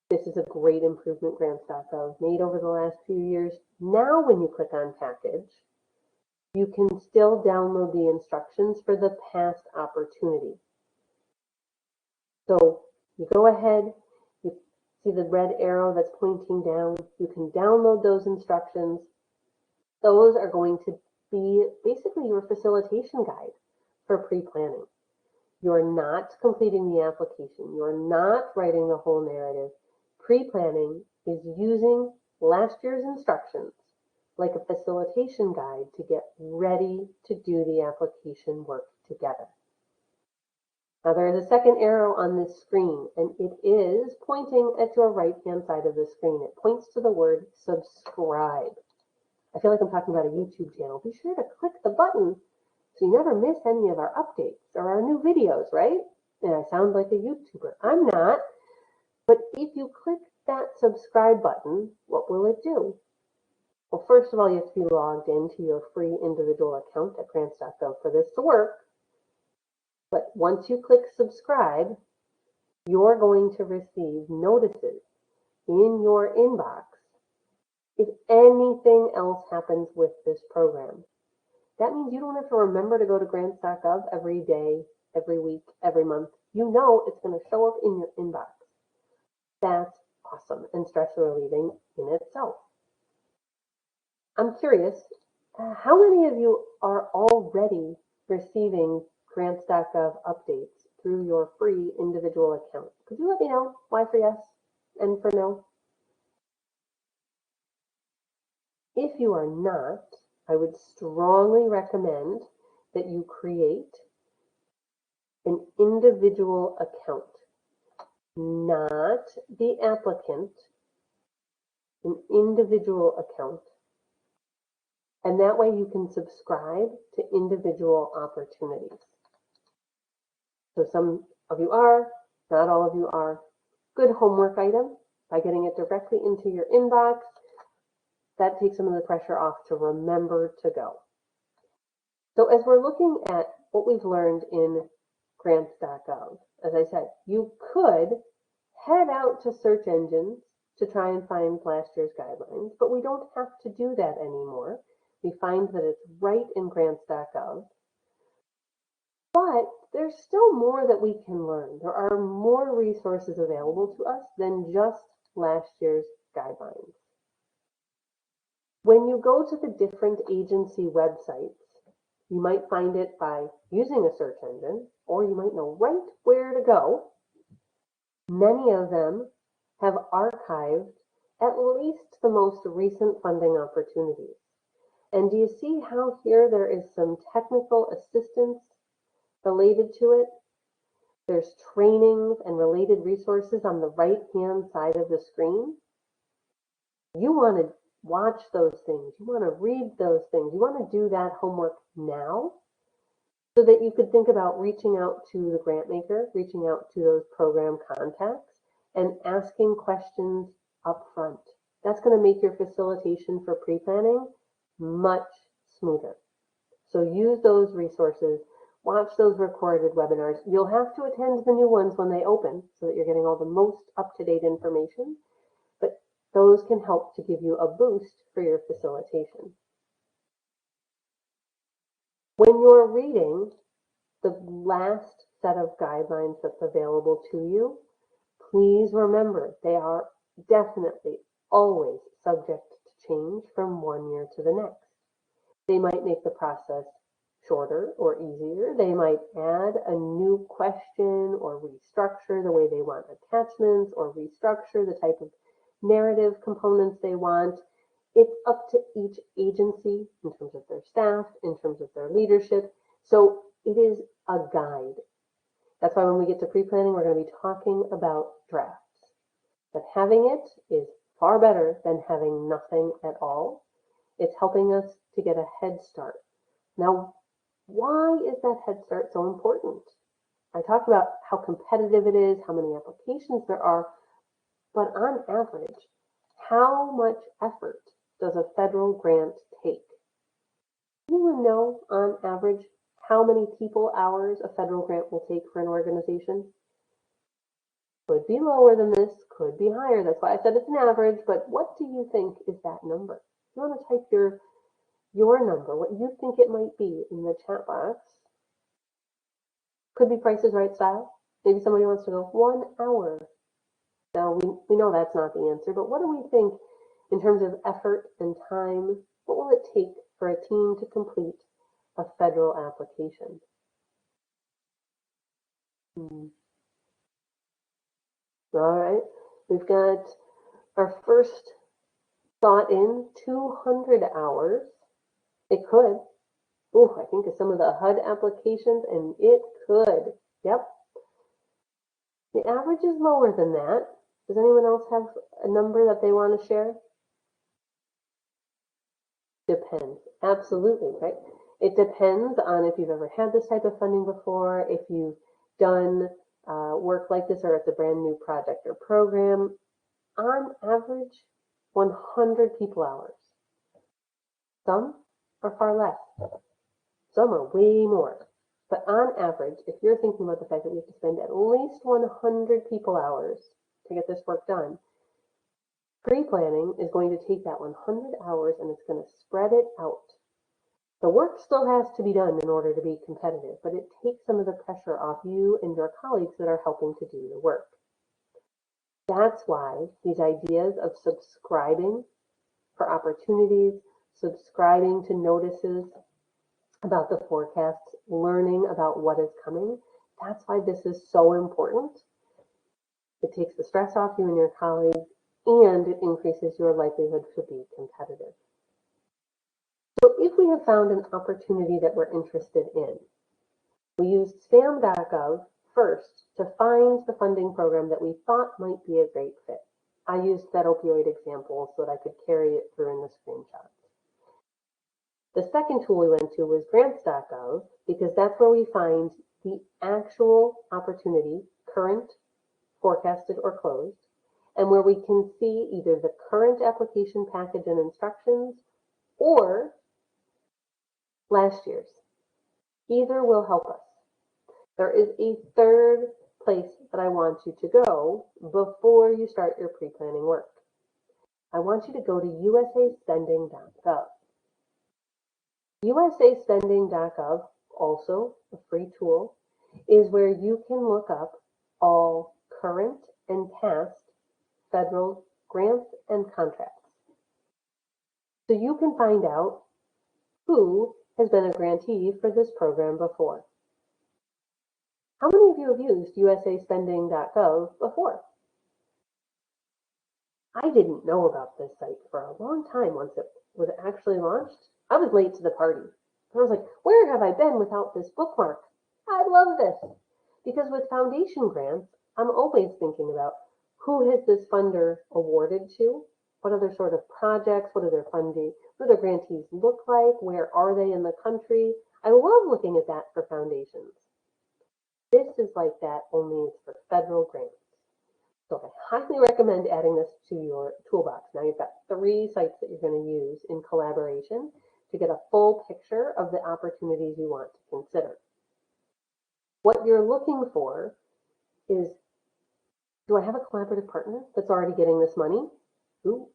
this is a great improvement grants.gov made over the last few years. Now when you click on package, you can still download the instructions for the past opportunity. So you go ahead, you see the red arrow that's pointing down, you can download those instructions. Those are going to be basically your facilitation guide for pre-planning. You're not completing the application. You're not writing the whole narrative. Pre-planning is using last year's instructions like a facilitation guide to get ready to do the application work together. Now there is a second arrow on this screen, and it is pointing at your right-hand side of the screen. It points to the word subscribe. I feel like I'm talking about a YouTube channel. Be sure to click the button so you never miss any of our updates or our new videos, right? And I sound like a YouTuber. I'm not. But if you click that subscribe button, what will it do? Well, first of all, you have to be logged into your free individual account at grants.gov for this to work. But once you click subscribe, you're going to receive notices in your inbox if anything else happens with this program. That means you don't have to remember to go to grants.gov every day, every week, every month. You know it's going to show up in your inbox. That's awesome and stress relieving in itself. I'm curious, how many of you are already receiving grants.gov updates through your free individual account? Could you let me know why for yes and for no? If you are not, I would strongly recommend that you create an individual account, not the applicant, an individual account. And that way you can subscribe to individual opportunities. So some of you are, not all of you are. Good homework item by getting it directly into your inbox. That takes some of the pressure off to remember to go. So as we're looking at what we've learned in grants.gov, as I said, you could head out to search engines to try and find last year's guidelines, but we don't have to do that anymore. We find that it's right in grants.gov. But there's still more that we can learn. There are more resources available to us than just last year's guidelines. When you go to the different agency websites, you might find it by using a search engine, or you might know right where to go. Many of them have archived at least the most recent funding opportunities. And do you see how here there is some technical assistance related to it? There's trainings and related resources on the right-hand side of the screen. You want to watch those things. You want to read those things. You want to do that homework now so that you could think about reaching out to the grant maker, reaching out to those program contacts, and asking questions up front. That's going to make your facilitation for pre-planning much smoother. So use those resources. Watch those recorded webinars. You'll have to attend the new ones when they open so that you're getting all the most up-to-date information. But those can help to give you a boost for your facilitation. When you're reading the last set of guidelines that's available to you, please remember they are definitely always subject to change from one year to the next. They might make the process shorter or easier. They might add a new question or restructure the way they want attachments or restructure the type of narrative components they want. It's up to each agency in terms of their staff, in terms of their leadership. So it is a guide. That's why when we get to pre-planning, we're going to be talking about drafts. But having it is far better than having nothing at all. It's helping us to get a head start. Now, why is that head start so important? I talked about how competitive it is, how many applications there are, but on average, how much effort does a federal grant take? Anyone know, on average, how many people hours a federal grant will take for an organization? Could be lower than this, could be higher. That's why I said it's an average, but what do you think is that number? You want to type your number, what you think it might be, in the chat box. Could be Price is Right style. Maybe somebody wants to go 1 hour. Now, we know that's not the answer, but what do we think in terms of effort and time? What will it take for a team to complete a federal application? All right, we've got our first thought in 200 hours. It could. Oh, I think of some of the HUD applications, and it could. Yep. The average is lower than that. Does anyone else have a number that they want to share? Depends. Absolutely, right? It depends on if you've ever had this type of funding before, if you've done work like this, or it's a brand new project or program. On average, 100 people hours. Some are far less. Some are way more. But on average, if you're thinking about the fact that we have to spend at least 100 people hours to get this work done, pre-planning is going to take that 100 hours and it's going to spread it out. The work still has to be done in order to be competitive, but it takes some of the pressure off you and your colleagues that are helping to do the work. That's why these ideas of subscribing for opportunities, subscribing to notices about the forecasts, learning about what is coming, that's why this is so important. It takes the stress off you and your colleagues, and it increases your likelihood to be competitive. So if we have found an opportunity that we're interested in, we used SAM.gov first to find the funding program that we thought might be a great fit. I used that opioid example so that I could carry it through in the screenshots. The second tool we went to was grants.gov, because that's where we find the actual opportunity, current, forecasted, or closed, and where we can see either the current application package and instructions or last year's. Either will help us. There is a third place that I want you to go before you start your pre-planning work. I want you to go to usaspending.gov. usaspending.gov, also a free tool, is where you can look up all current and past federal grants and contracts. So you can find out who has been a grantee for this program before. How many of you have used usaspending.gov before? I didn't know about this site for a long time once it was actually launched. I was late to the party. I was like, where have I been without this bookmark? I love this. Because with foundation grants, I'm always thinking about who has this funder awarded to? What other sort of projects? What are their funding? What do their grantees look like? Where are they in the country? I love looking at that for foundations. This is like that, only it's for federal grants. So I highly recommend adding this to your toolbox. Now you've got 3 sites that you're going to use in collaboration to get a full picture of the opportunities you want to consider. What you're looking for is, do I have a collaborative partner that's already getting this money? Ooh,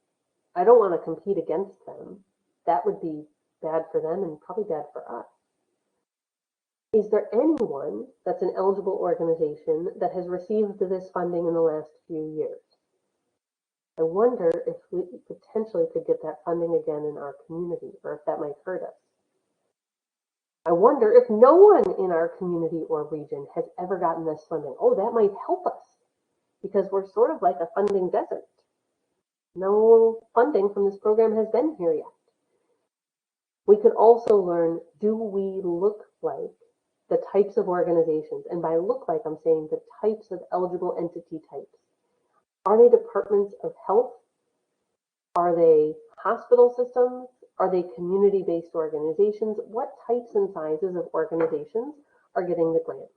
I don't want to compete against them. That would be bad for them and probably bad for us. Is there anyone that's an eligible organization that has received this funding in the last few years? I wonder if we potentially could get that funding again in our community, or if that might hurt us. I wonder if no one in our community or region has ever gotten this funding. Oh, that might help us, because we're sort of like a funding desert. No funding from this program has been here yet. We could also learn, do we look like the types of organizations? And by look like, I'm saying the types of eligible entity types. Are they departments of health? Are they hospital systems? Are they community-based organizations? What types and sizes of organizations are getting the grants?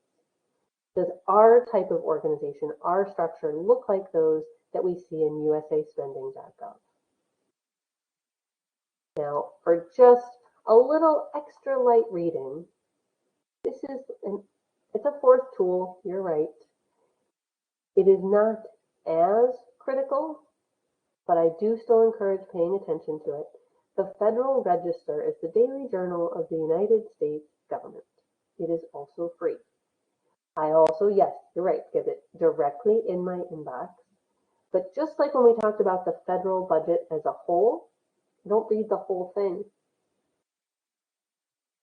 Does our type of organization, our structure, look like those that we see in usaspending.gov? Now, for just a little extra light reading, this is it's a fourth tool, you're right. It is not as critical, but I do still encourage paying attention to it. The Federal Register is the daily journal of the United States government. It is also free. I also, yes, you're right, get it directly in my inbox. But just like when we talked about the federal budget as a whole, don't read the whole thing.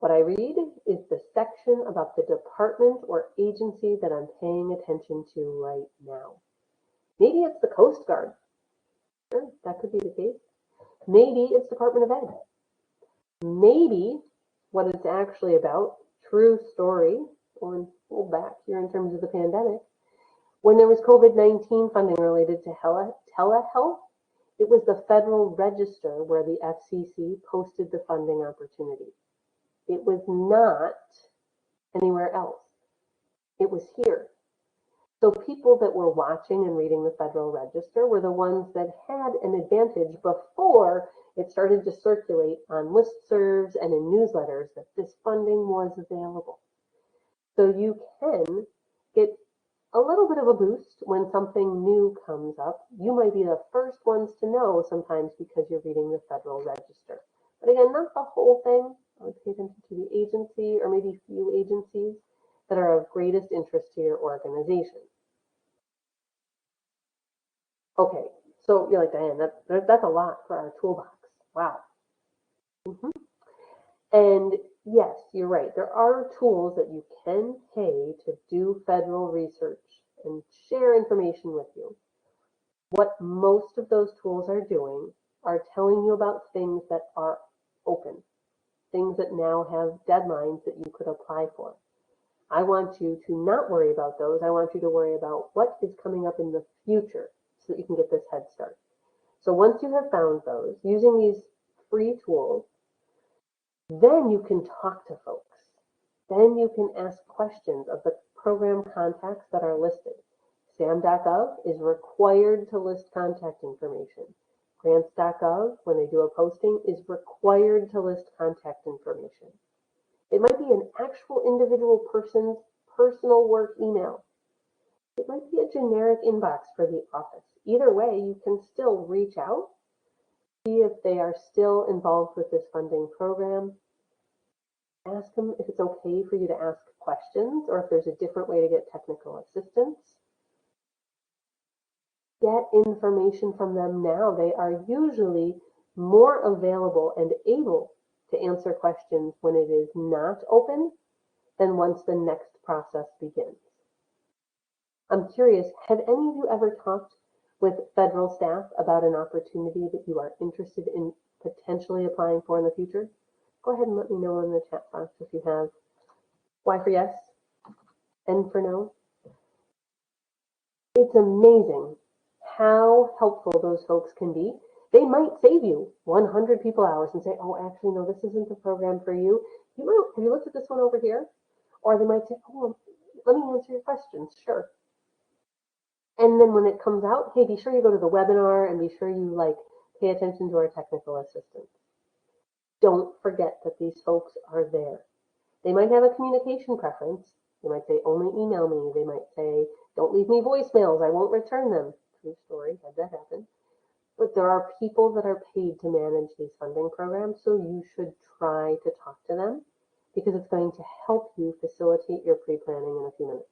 What I read is the section about the department or agency that I'm paying attention to right now. Maybe it's the Coast Guard. Sure, that could be the case. Maybe it's Department of Ed. Maybe what it's actually about, true story, or hold back here in terms of the pandemic, when there was COVID-19 funding related to telehealth, it was the Federal Register where the FCC posted the funding opportunity. It was not anywhere else. It was here. So people that were watching and reading the Federal Register were the ones that had an advantage before it started to circulate on listservs and in newsletters that this funding was available. So you can get a little bit of a boost when something new comes up. You might be the first ones to know sometimes because you're reading the Federal Register. But again, not the whole thing. I would pay attention to the agency or maybe few agencies that are of greatest interest to your organization. Okay, so you're like, Diane, that's a lot for our toolbox. Wow. And yes, you're right. There are tools that you can pay to do federal research and share information with you. What most of those tools are doing are telling you about things that are open, things that now have deadlines that you could apply for. I want you to not worry about those. I want you to worry about what is coming up in the future so that you can get this head start. So once you have found those, using these free tools, then you can talk to folks. Then you can ask questions of the program contacts that are listed. SAM.gov is required to list contact information. Grants.gov, when they do a posting, is required to list contact information. It might be an actual individual person's personal work email. It might be a generic inbox for the office. Either way, you can still reach out, see if they are still involved with this funding program. Ask them if it's okay for you to ask questions or if there's a different way to get technical assistance. Get information from them now. They are usually more available and able to answer questions when it is not open than once the next process begins. I'm curious, have any of you ever talked with federal staff about an opportunity that you are interested in potentially applying for in the future? Go ahead and let me know in the chat box if you have. Y for yes, N for no. It's amazing how helpful those folks can be. They might save you 100 people hours and say, oh, actually, no, this isn't the program for you. Have you looked at this one over here? Or they might say, oh, let me answer your questions. Sure. And then when it comes out, hey, be sure you go to the webinar and be sure you pay attention to our technical assistant. Don't forget that these folks are there. They might have a communication preference. They might say, only email me. They might say, don't leave me voicemails. I won't return them. True story, had that happen. But there are people that are paid to manage these funding programs, so you should try to talk to them because it's going to help you facilitate your pre-planning in a few minutes.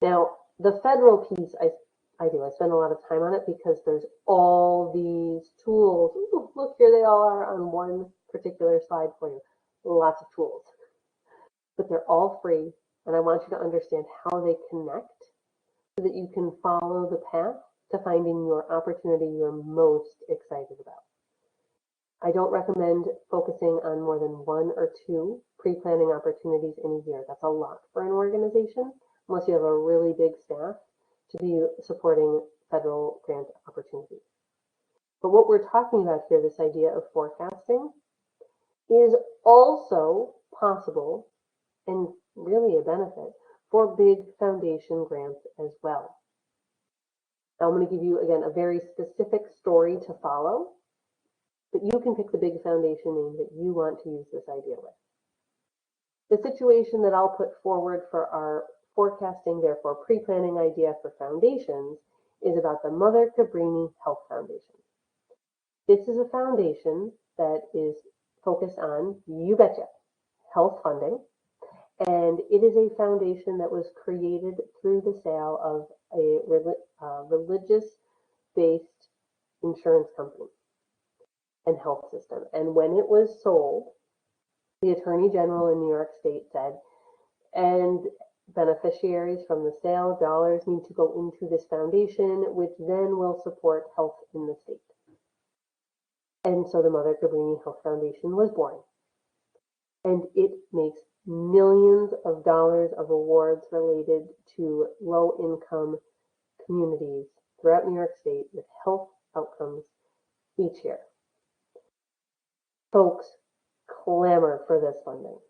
Now, the federal piece, I spend a lot of time on it because there's all these tools. Ooh, look, here they are on one particular slide for you. Lots of tools. But they're all free, and I want you to understand how they connect so that you can follow the path to finding your opportunity you're most excited about. I don't recommend focusing on more than 1 or 2 pre-planning opportunities in a year. That's a lot for an organization, unless you have a really big staff to be supporting federal grant opportunities. But what we're talking about here, this idea of forecasting, is also possible and really a benefit for big foundation grants as well. Now, I'm going to give you, again, a very specific story to follow, but you can pick the big foundation name that you want to use this idea with. The situation that I'll put forward for our forecasting, therefore pre-planning idea for foundations is about the Mother Cabrini Health Foundation. This is a foundation that is focused on, you betcha, health funding. And it is a foundation that was created through the sale of a religious-based insurance company and health system. And when it was sold, the Attorney General in New York State said, and beneficiaries from the sale dollars need to go into this foundation, which then will support health in the state. And so the Mother Cabrini Health Foundation was born. And it makes millions of dollars of awards related to low-income communities throughout New York State with health outcomes each year. Folks clamor for this funding.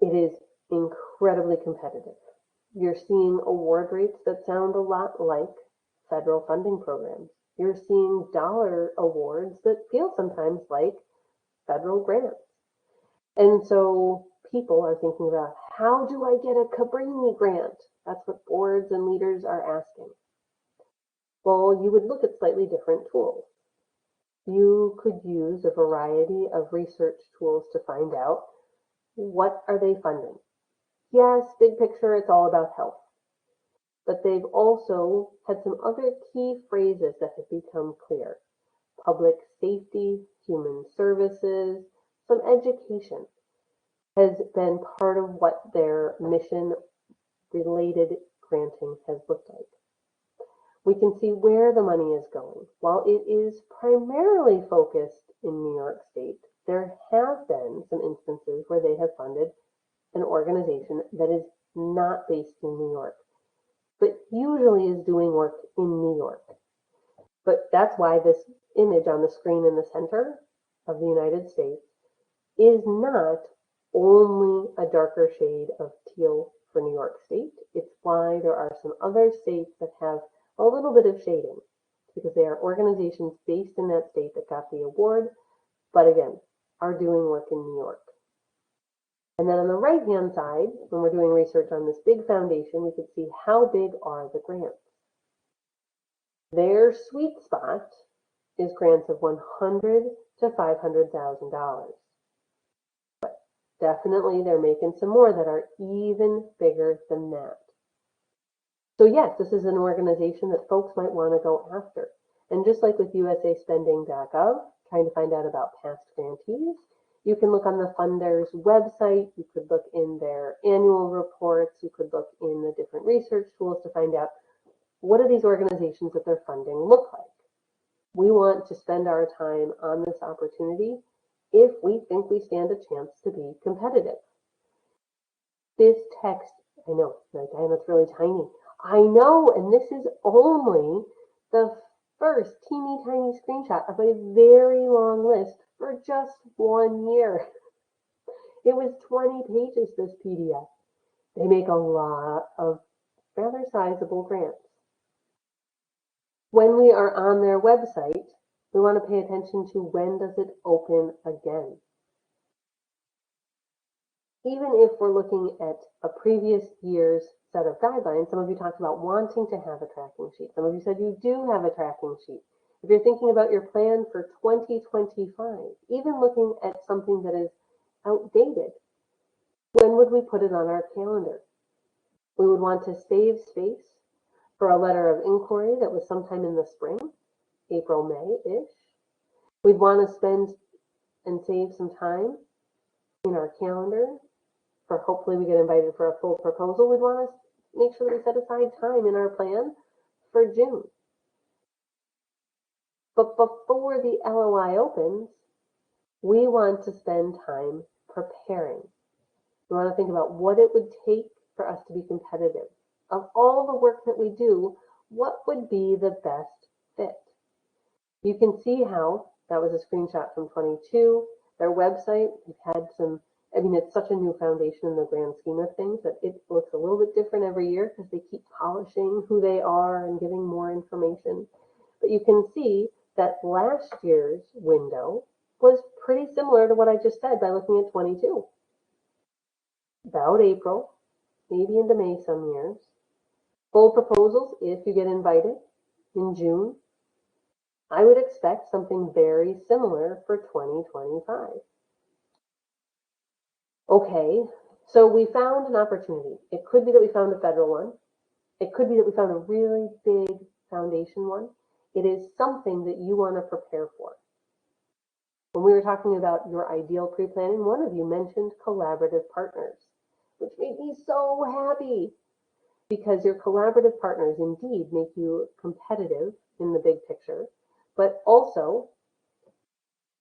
It is incredibly competitive. You're seeing award rates that sound a lot like federal funding programs. You're seeing dollar awards that feel sometimes like federal grants. And so people are thinking about, how do I get a Cabrini grant? That's what boards and leaders are asking. Well, you would look at slightly different tools. You could use a variety of research tools to find out, what are they funding? Yes, big picture, it's all about health. But they've also had some other key phrases that have become clear. Public safety, human services, some education has been part of what their mission-related granting has looked like. We can see where the money is going. While it is primarily focused in New York State, there have been some instances where they have funded an organization that is not based in New York, but usually is doing work in New York. But that's why this image on the screen in the center of the United States is not only a darker shade of teal for New York State. It's why there are some other states that have a little bit of shading, because they are organizations based in that state that got the award, but again, are doing work in New York. And then on the right-hand side, when we're doing research on this big foundation, we could see how big are the grants. Their sweet spot is grants of $100,000 to $500,000. But definitely they're making some more that are even bigger than that. So yes, this is an organization that folks might want to go after. And just like with usaspending.gov, trying to find out about past grantees, you can look on the funder's website, you could look in their annual reports, you could look in the different research tools to find out, what do these organizations that they're funding look like? We want to spend our time on this opportunity if we think we stand a chance to be competitive. This text, I know, like, Diane, that's really tiny. I know, and this is only the first teeny tiny screenshot of a very long list for just 1 year. It was 20 pages, this PDF. They make a lot of rather sizable grants. When we are on their website, we want to pay attention to, when does it open again? Even if we're looking at a previous year's set of guidelines, some of you talked about wanting to have a tracking sheet. Some of you said you do have a tracking sheet. If you're thinking about your plan for 2025, even looking at something that is outdated, when would we put it on our calendar? We would want to save space for a letter of inquiry that was sometime in the spring, April, May-ish. We'd want to spend and save some time in our calendar for, hopefully we get invited for a full proposal. We'd want to make sure that we set aside time in our plan for June. But before the LOI opens, we want to spend time preparing. We want to think about what it would take for us to be competitive. Of all the work that we do, what would be the best fit? You can see how that was a screenshot from 22. Their website, we've had some, it's such a new foundation in the grand scheme of things that it looks a little bit different every year because they keep polishing who they are and giving more information. But you can see that last year's window was pretty similar to what I just said by looking at 22. About April, maybe into May some years. Full proposals, if you get invited, in June. I would expect something very similar for 2025. Okay, so we found an opportunity. It could be that we found a federal one. It could be that we found a really big foundation one. It is something that you want to prepare for. When we were talking about your ideal pre-planning, one of you mentioned collaborative partners, which made me so happy because your collaborative partners indeed make you competitive in the big picture, but also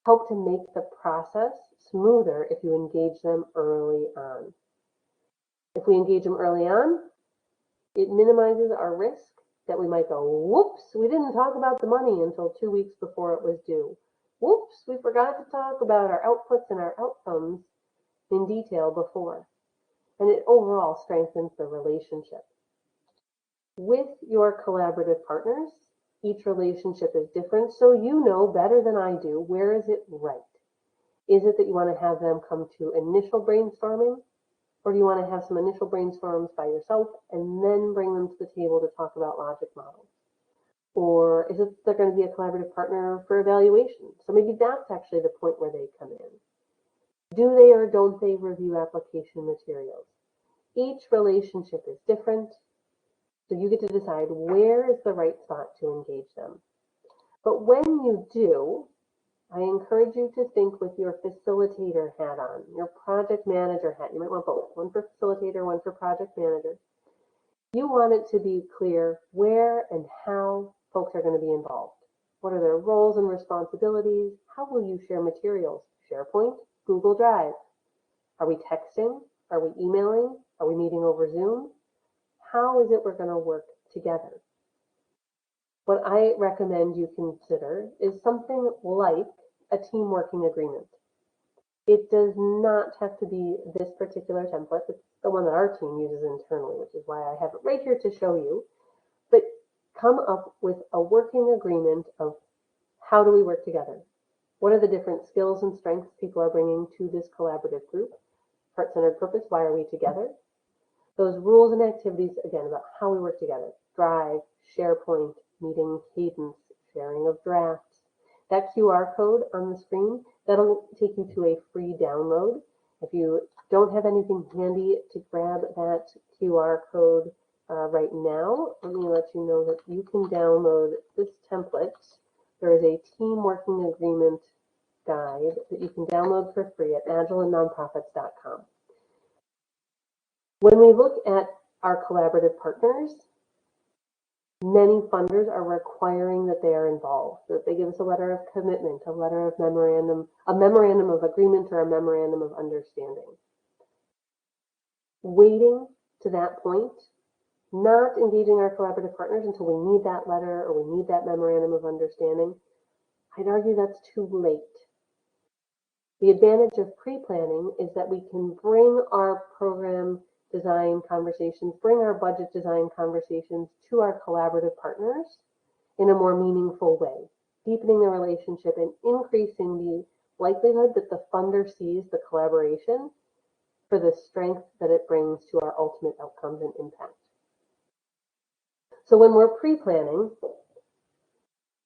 help to make the process smoother if you engage them early on. If we engage them early on, it minimizes our risk that we might go, whoops, we didn't talk about the money until 2 weeks before it was due. Whoops, we forgot to talk about our outputs and our outcomes in detail before. And it overall strengthens the relationship. With your collaborative partners, each relationship is different, so you know better than I do, where is it right? Is it that you want to have them come to initial brainstorming, or do you want to have some initial brainstorms by yourself and then bring them to the table to talk about logic models? Or is it they're going to be a collaborative partner for evaluation? So maybe that's actually the point where they come in. Do they or don't they review application materials? Each relationship is different, so you get to decide where is the right spot to engage them. But when you do, I encourage you to think with your facilitator hat on, your project manager hat. You might want both, one for facilitator, one for project manager. You want it to be clear where and how folks are going to be involved. What are their roles and responsibilities? How will you share materials? SharePoint, Google Drive. Are we texting? Are we emailing? Are we meeting over Zoom? How is it we're going to work together? What I recommend you consider is something like a team working agreement. It does not have to be this particular template. It's the one that our team uses internally, which is why I have it right here to show you. But come up with a working agreement of how do we work together? What are the different skills and strengths people are bringing to this collaborative group? Heart-centered purpose, why are we together? Those rules and activities, again, about how we work together. Drive, SharePoint, meeting cadence, sharing of drafts. That QR code on the screen, that'll take you to a free download. If you don't have anything handy to grab that QR code right now, let me let you know that you can download this template. There is a team working agreement guide that you can download for free at agileandnonprofits.com. When we look at our collaborative partners, many funders are requiring that they are involved, that they give us a letter of commitment, a letter of memorandum, a memorandum of agreement, or a memorandum of understanding. Waiting to that point, not engaging our collaborative partners until we need that letter or we need that memorandum of understanding, I'd argue that's too late. The advantage of pre-planning is that we can bring our program design conversations, bring our budget design conversations to our collaborative partners in a more meaningful way, deepening the relationship and increasing the likelihood that the funder sees the collaboration for the strength that it brings to our ultimate outcomes and impact. So when we're pre-planning,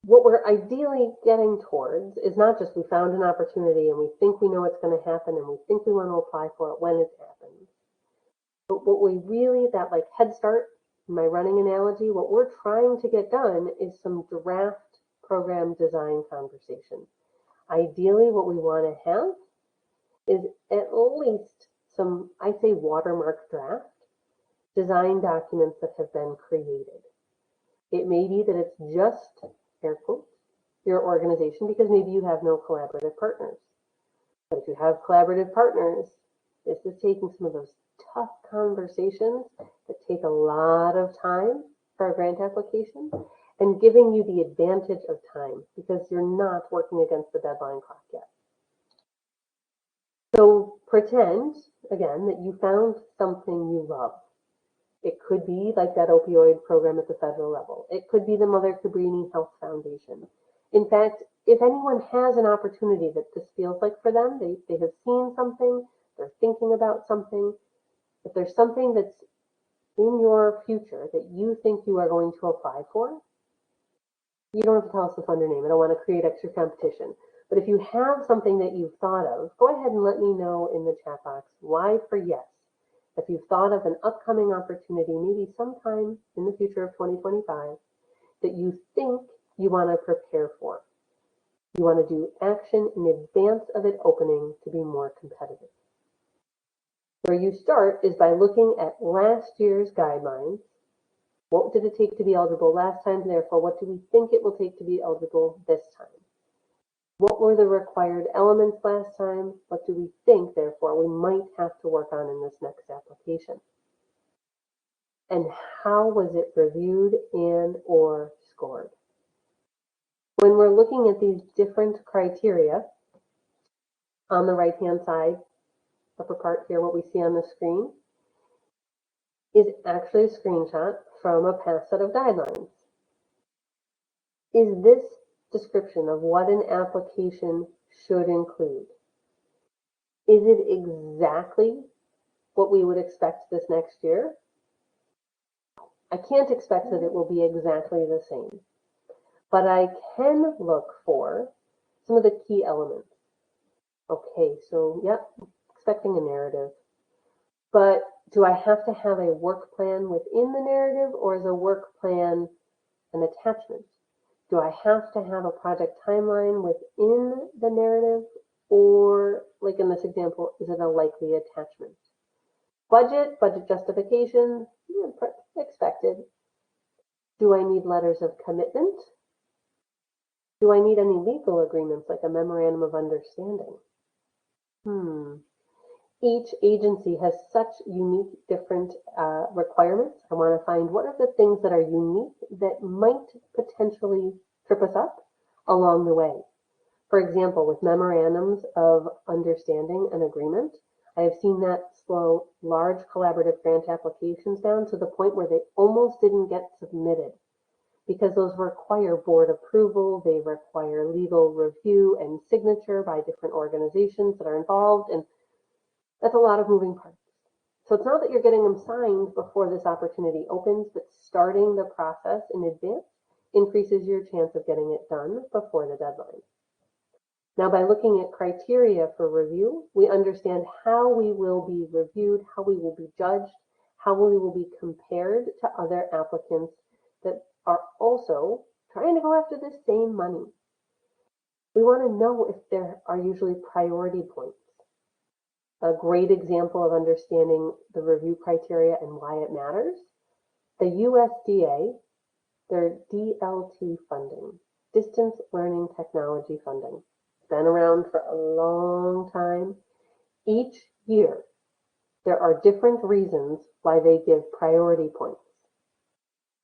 what we're ideally getting towards is not just we found an opportunity and we think we know what's going to happen and we think we want to apply for it when it happens. But what we really, that like head start, my running analogy, what we're trying to get done is some draft program design conversation. Ideally, what we want to have is at least some, I say watermark draft design documents that have been created. It may be that it's just, air quotes, your organization because maybe you have no collaborative partners. But if you have collaborative partners, this is taking some of those tough conversations that take a lot of time for a grant application and giving you the advantage of time because you're not working against the deadline clock yet. So pretend, again, that you found something you love. It could be like that opioid program at the federal level. It could be the Mother Cabrini Health Foundation. In fact, if anyone has an opportunity that this feels like for them, they have seen something, they're thinking about something, if there's something that's in your future that you think you are going to apply for, you don't have to tell us the funder name. I don't want to create extra competition. But if you have something that you've thought of, go ahead and let me know in the chat box why for yes. If you've thought of an upcoming opportunity, maybe sometime in the future of 2025, that you think you want to prepare for. You want to do action in advance of it opening to be more competitive. Where you start is by looking at last year's guidelines. What did it take to be eligible last time? Therefore, what do we think it will take to be eligible this time? What were the required elements last time? What do we think, therefore, we might have to work on in this next application? And how was it reviewed and or scored? When we're looking at these different criteria, on the right-hand side, upper part here, what we see on the screen is actually a screenshot from a past set of guidelines. Is this description of what an application should include? Is it exactly what we would expect this next year? I can't expect that it will be exactly the same, but I can look for some of the key elements. Okay, so yep, expecting a narrative, but do I have to have a work plan within the narrative, or is a work plan an attachment? Do I have to have a project timeline within the narrative, or like in this example, is it a likely attachment? Budget justification, expected. Do I need letters of commitment? Do I need any legal agreements like a memorandum of understanding? Each agency has such unique different requirements. I want to find what are the things that are unique that might potentially trip us up along the way. For example, with memorandums of understanding and agreement, I have seen that slow large collaborative grant applications down to the point where they almost didn't get submitted because those require board approval, they require legal review and signature by different organizations that are involved, and that's a lot of moving parts. So it's not that you're getting them signed before this opportunity opens, but starting the process in advance increases your chance of getting it done before the deadline. Now, by looking at criteria for review, we understand how we will be reviewed, how we will be judged, how we will be compared to other applicants that are also trying to go after the same money. We want to know if there are usually priority points. A great example of understanding the review criteria and why it matters, the USDA, their DLT funding, Distance Learning Technology funding, been around for a long time. Each year, there are different reasons why they give priority points.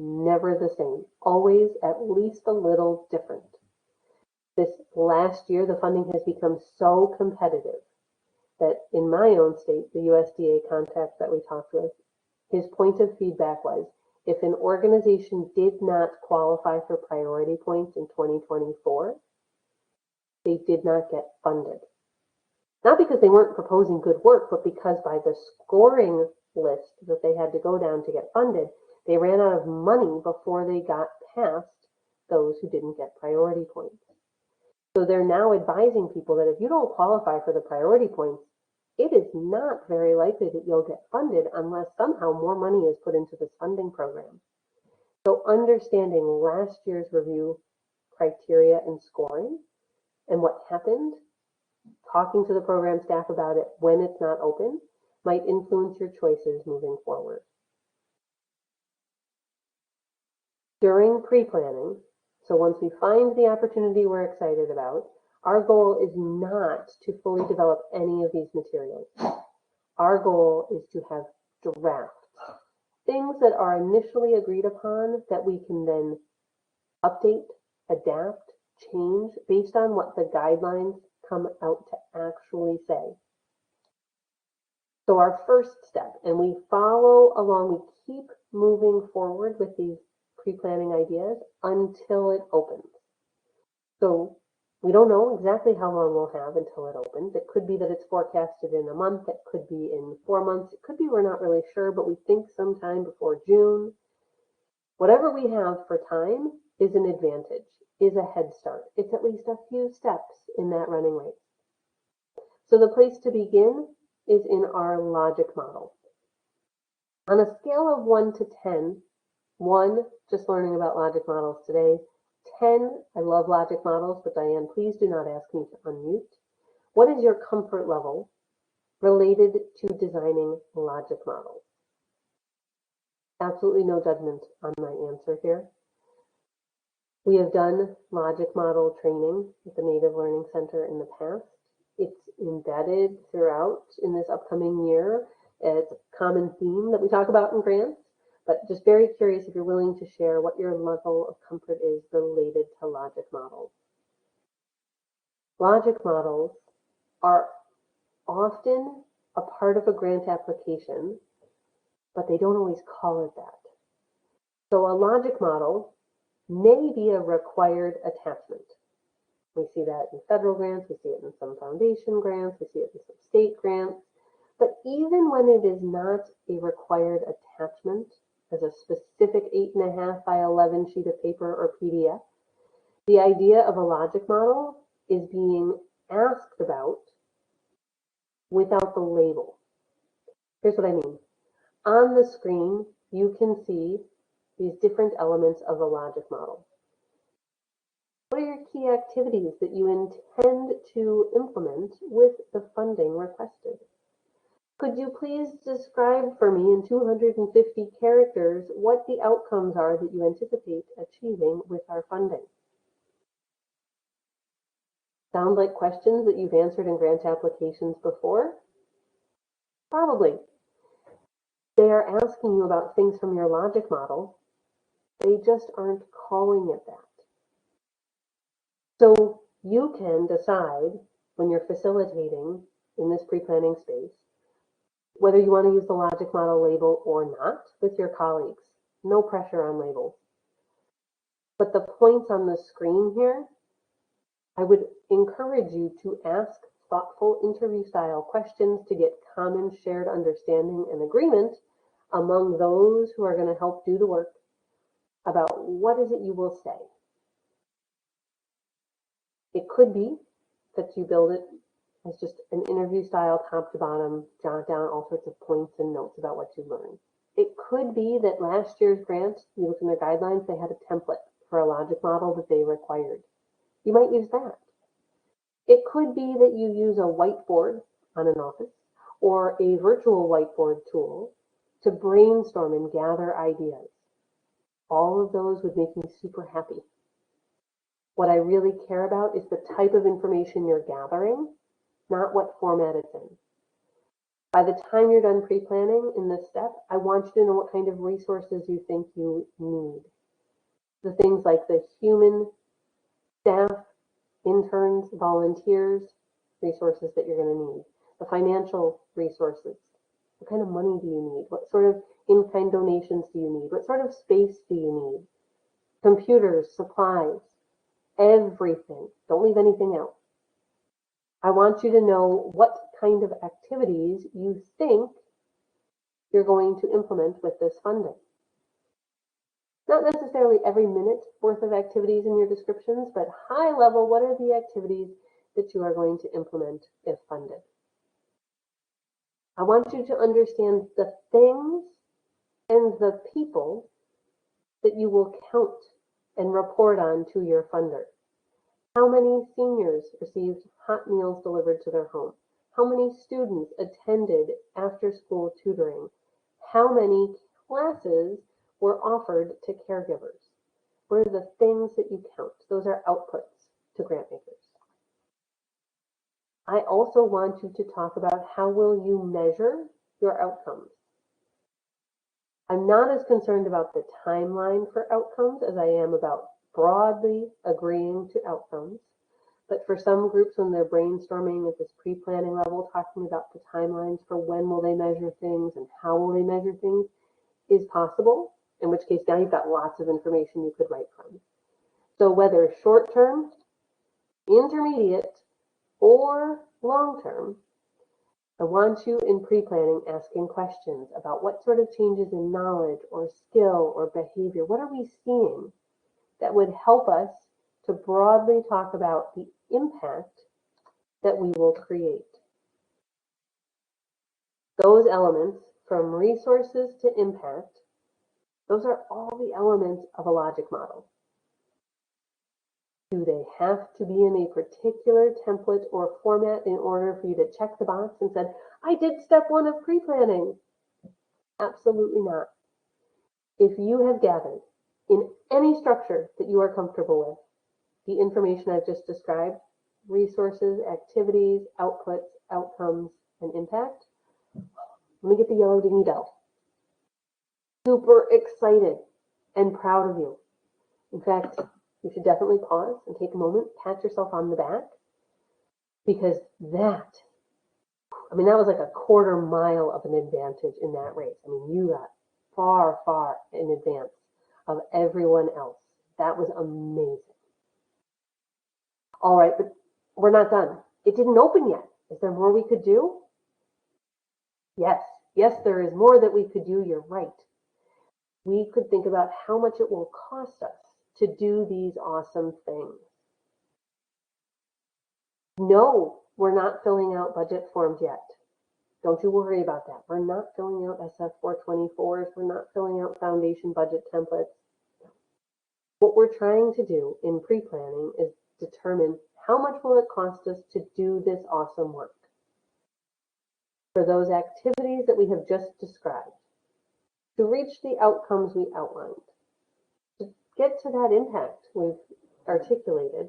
Never the same, always at least a little different. This last year, the funding has become so competitive that in my own state, the USDA contact that we talked with, his point of feedback was, if an organization did not qualify for priority points in 2024, they did not get funded. Not because they weren't proposing good work, but because by the scoring list that they had to go down to get funded, they ran out of money before they got past those who didn't get priority points. So they're now advising people that if you don't qualify for the priority points, it is not very likely that you'll get funded unless somehow more money is put into this funding program. So understanding last year's review criteria and scoring and what happened, talking to the program staff about it when it's not open, might influence your choices moving forward. during pre-planning, so once we find the opportunity we're excited about, our goal is not to fully develop any of these materials. Our goal is to have drafts, things that are initially agreed upon that we can then update, adapt, change based on what the guidelines come out to actually say. So our first step, and we follow along, we keep moving forward with these pre-planning ideas until it opens. So we don't know exactly how long we'll have until it opens. It could be that it's forecasted in a month. It could be in 4 months. It could be we're not really sure, but we think sometime before June. Whatever we have for time is an advantage, is a head start. It's at least a few steps in that running race. So the place to begin is in our logic model. On a scale of 1 to 10, 1, just learning about logic models today. 10, I love logic models, but Diane, please do not ask me to unmute. What is your comfort level related to designing logic models? Absolutely no judgment on my answer here. We have done logic model training at the Native Learning Center in the past. It's embedded throughout in this upcoming year. It's a common theme that we talk about in grants, but just very curious if you're willing to share what your level of comfort is related to logic models. Logic models are often a part of a grant application, but they don't always call it that. So a logic model may be a required attachment. We see that in federal grants, we see it in some foundation grants, we see it in some state grants. But even when it is not a required attachment as a specific 8.5 by 11 sheet of paper or PDF, the idea of a logic model is being asked about without the label. Here's what I mean. On the screen, you can see these different elements of a logic model. What are your key activities that you intend to implement with the funding requested? Could you please describe for me in 250 characters what the outcomes are that you anticipate achieving with our funding? Sound like questions that you've answered in grant applications before? Probably. They are asking you about things from your logic model. They just aren't calling it that. So you can decide when you're facilitating in this pre-planning space whether you want to use the logic model label or not with your colleagues. No pressure on labels. But the points on the screen here, I would encourage you to ask thoughtful interview-style questions to get common shared understanding and agreement among those who are going to help do the work about what is it you will say. It could be that you build it as just an interview style, top to bottom, jot down all sorts of points and notes about what you learned. It could be that last year's grant, you look in their guidelines, they had a template for a logic model that they required. You might use that. It could be that you use a whiteboard on an office or a virtual whiteboard tool to brainstorm and gather ideas. All of those would make me super happy. What I really care about is the type of information you're gathering, not what format it's in. By the time you're done pre-planning in this step, I want you to know what kind of resources you think you need. The things like the human staff, interns, volunteers, resources that you're going to need. The financial resources. What kind of money do you need? What sort of in-kind donations do you need? What sort of space do you need? Computers, supplies, everything. Don't leave anything out. I want you to know what kind of activities you think you're going to implement with this funding. Not necessarily every minute worth of activities in your descriptions, but high level, what are the activities that you are going to implement if funded? I want you to understand the things and the people that you will count and report on to your funder. How many seniors received hot meals delivered to their home? How many students attended after-school tutoring? How many classes were offered to caregivers? What are the things that you count? Those are outputs to grant makers. I also want you to talk about how will you measure your outcomes. I'm not as concerned about the timeline for outcomes as I am about broadly agreeing to outcomes. But for some groups, when they're brainstorming at this pre-planning level, talking about the timelines for when will they measure things and how will they measure things is possible, in which case now you've got lots of information you could write from. So whether short-term, intermediate, or long-term, I want you in pre-planning asking questions about what sort of changes in knowledge or skill or behavior, what are we seeing that would help us to broadly talk about the impact that we will create. Those elements, from resources to impact, those are all the elements of a logic model. Do they have to be in a particular template or format in order for you to check the box and say, I did step 1 of pre-planning? Absolutely not. If you have gathered in any structure that you are comfortable with the information I've just described, resources, activities, outputs, outcomes, and impact, let me get the yellow dingy bell. Super excited and proud of you. In fact, you should definitely pause and take a moment, pat yourself on the back, because that was like a quarter mile of an advantage in that race. I mean, you got far, far in advance of everyone else. That was amazing. All right, but we're not done. It didn't open yet. Is there more we could do? Yes, there is more that we could do. You're right. We could think about how much it will cost us to do these awesome things. No, we're not filling out budget forms yet. Don't you worry about that. We're not filling out SF424s. We're not filling out foundation budget templates. What we're trying to do in pre-planning is determine how much will it cost us to do this awesome work. For those activities that we have just described, to reach the outcomes we outlined, to get to that impact we've articulated,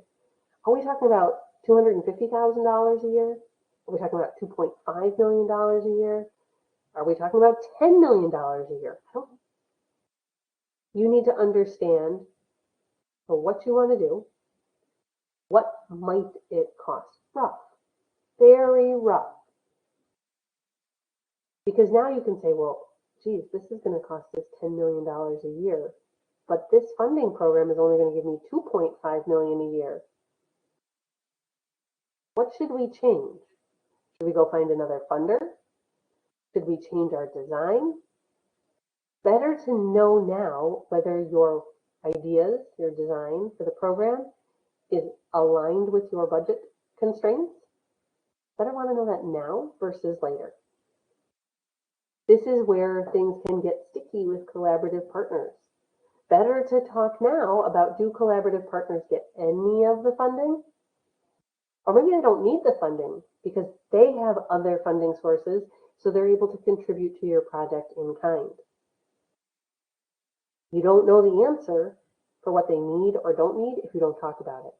are we talking about $250,000 a year? Are we talking about $2.5 million a year? Are we talking about $10 million a year? I don't know. You need to understand for what you want to do, what might it cost? Rough, very rough. Because now you can say, well, geez, this is going to cost us $10 million a year, but this funding program is only going to give me $2.5 million a year. What should we change? Should we go find another funder? Should we change our design? Better to know now whether your ideas, your design for the program is aligned with your budget constraints. Better want to know that now versus later. This is where things can get sticky with collaborative partners. Better to talk now about, do collaborative partners get any of the funding? Or maybe they don't need the funding because they have other funding sources, so they're able to contribute to your project in kind. You don't know the answer for what they need or don't need if you don't talk about it.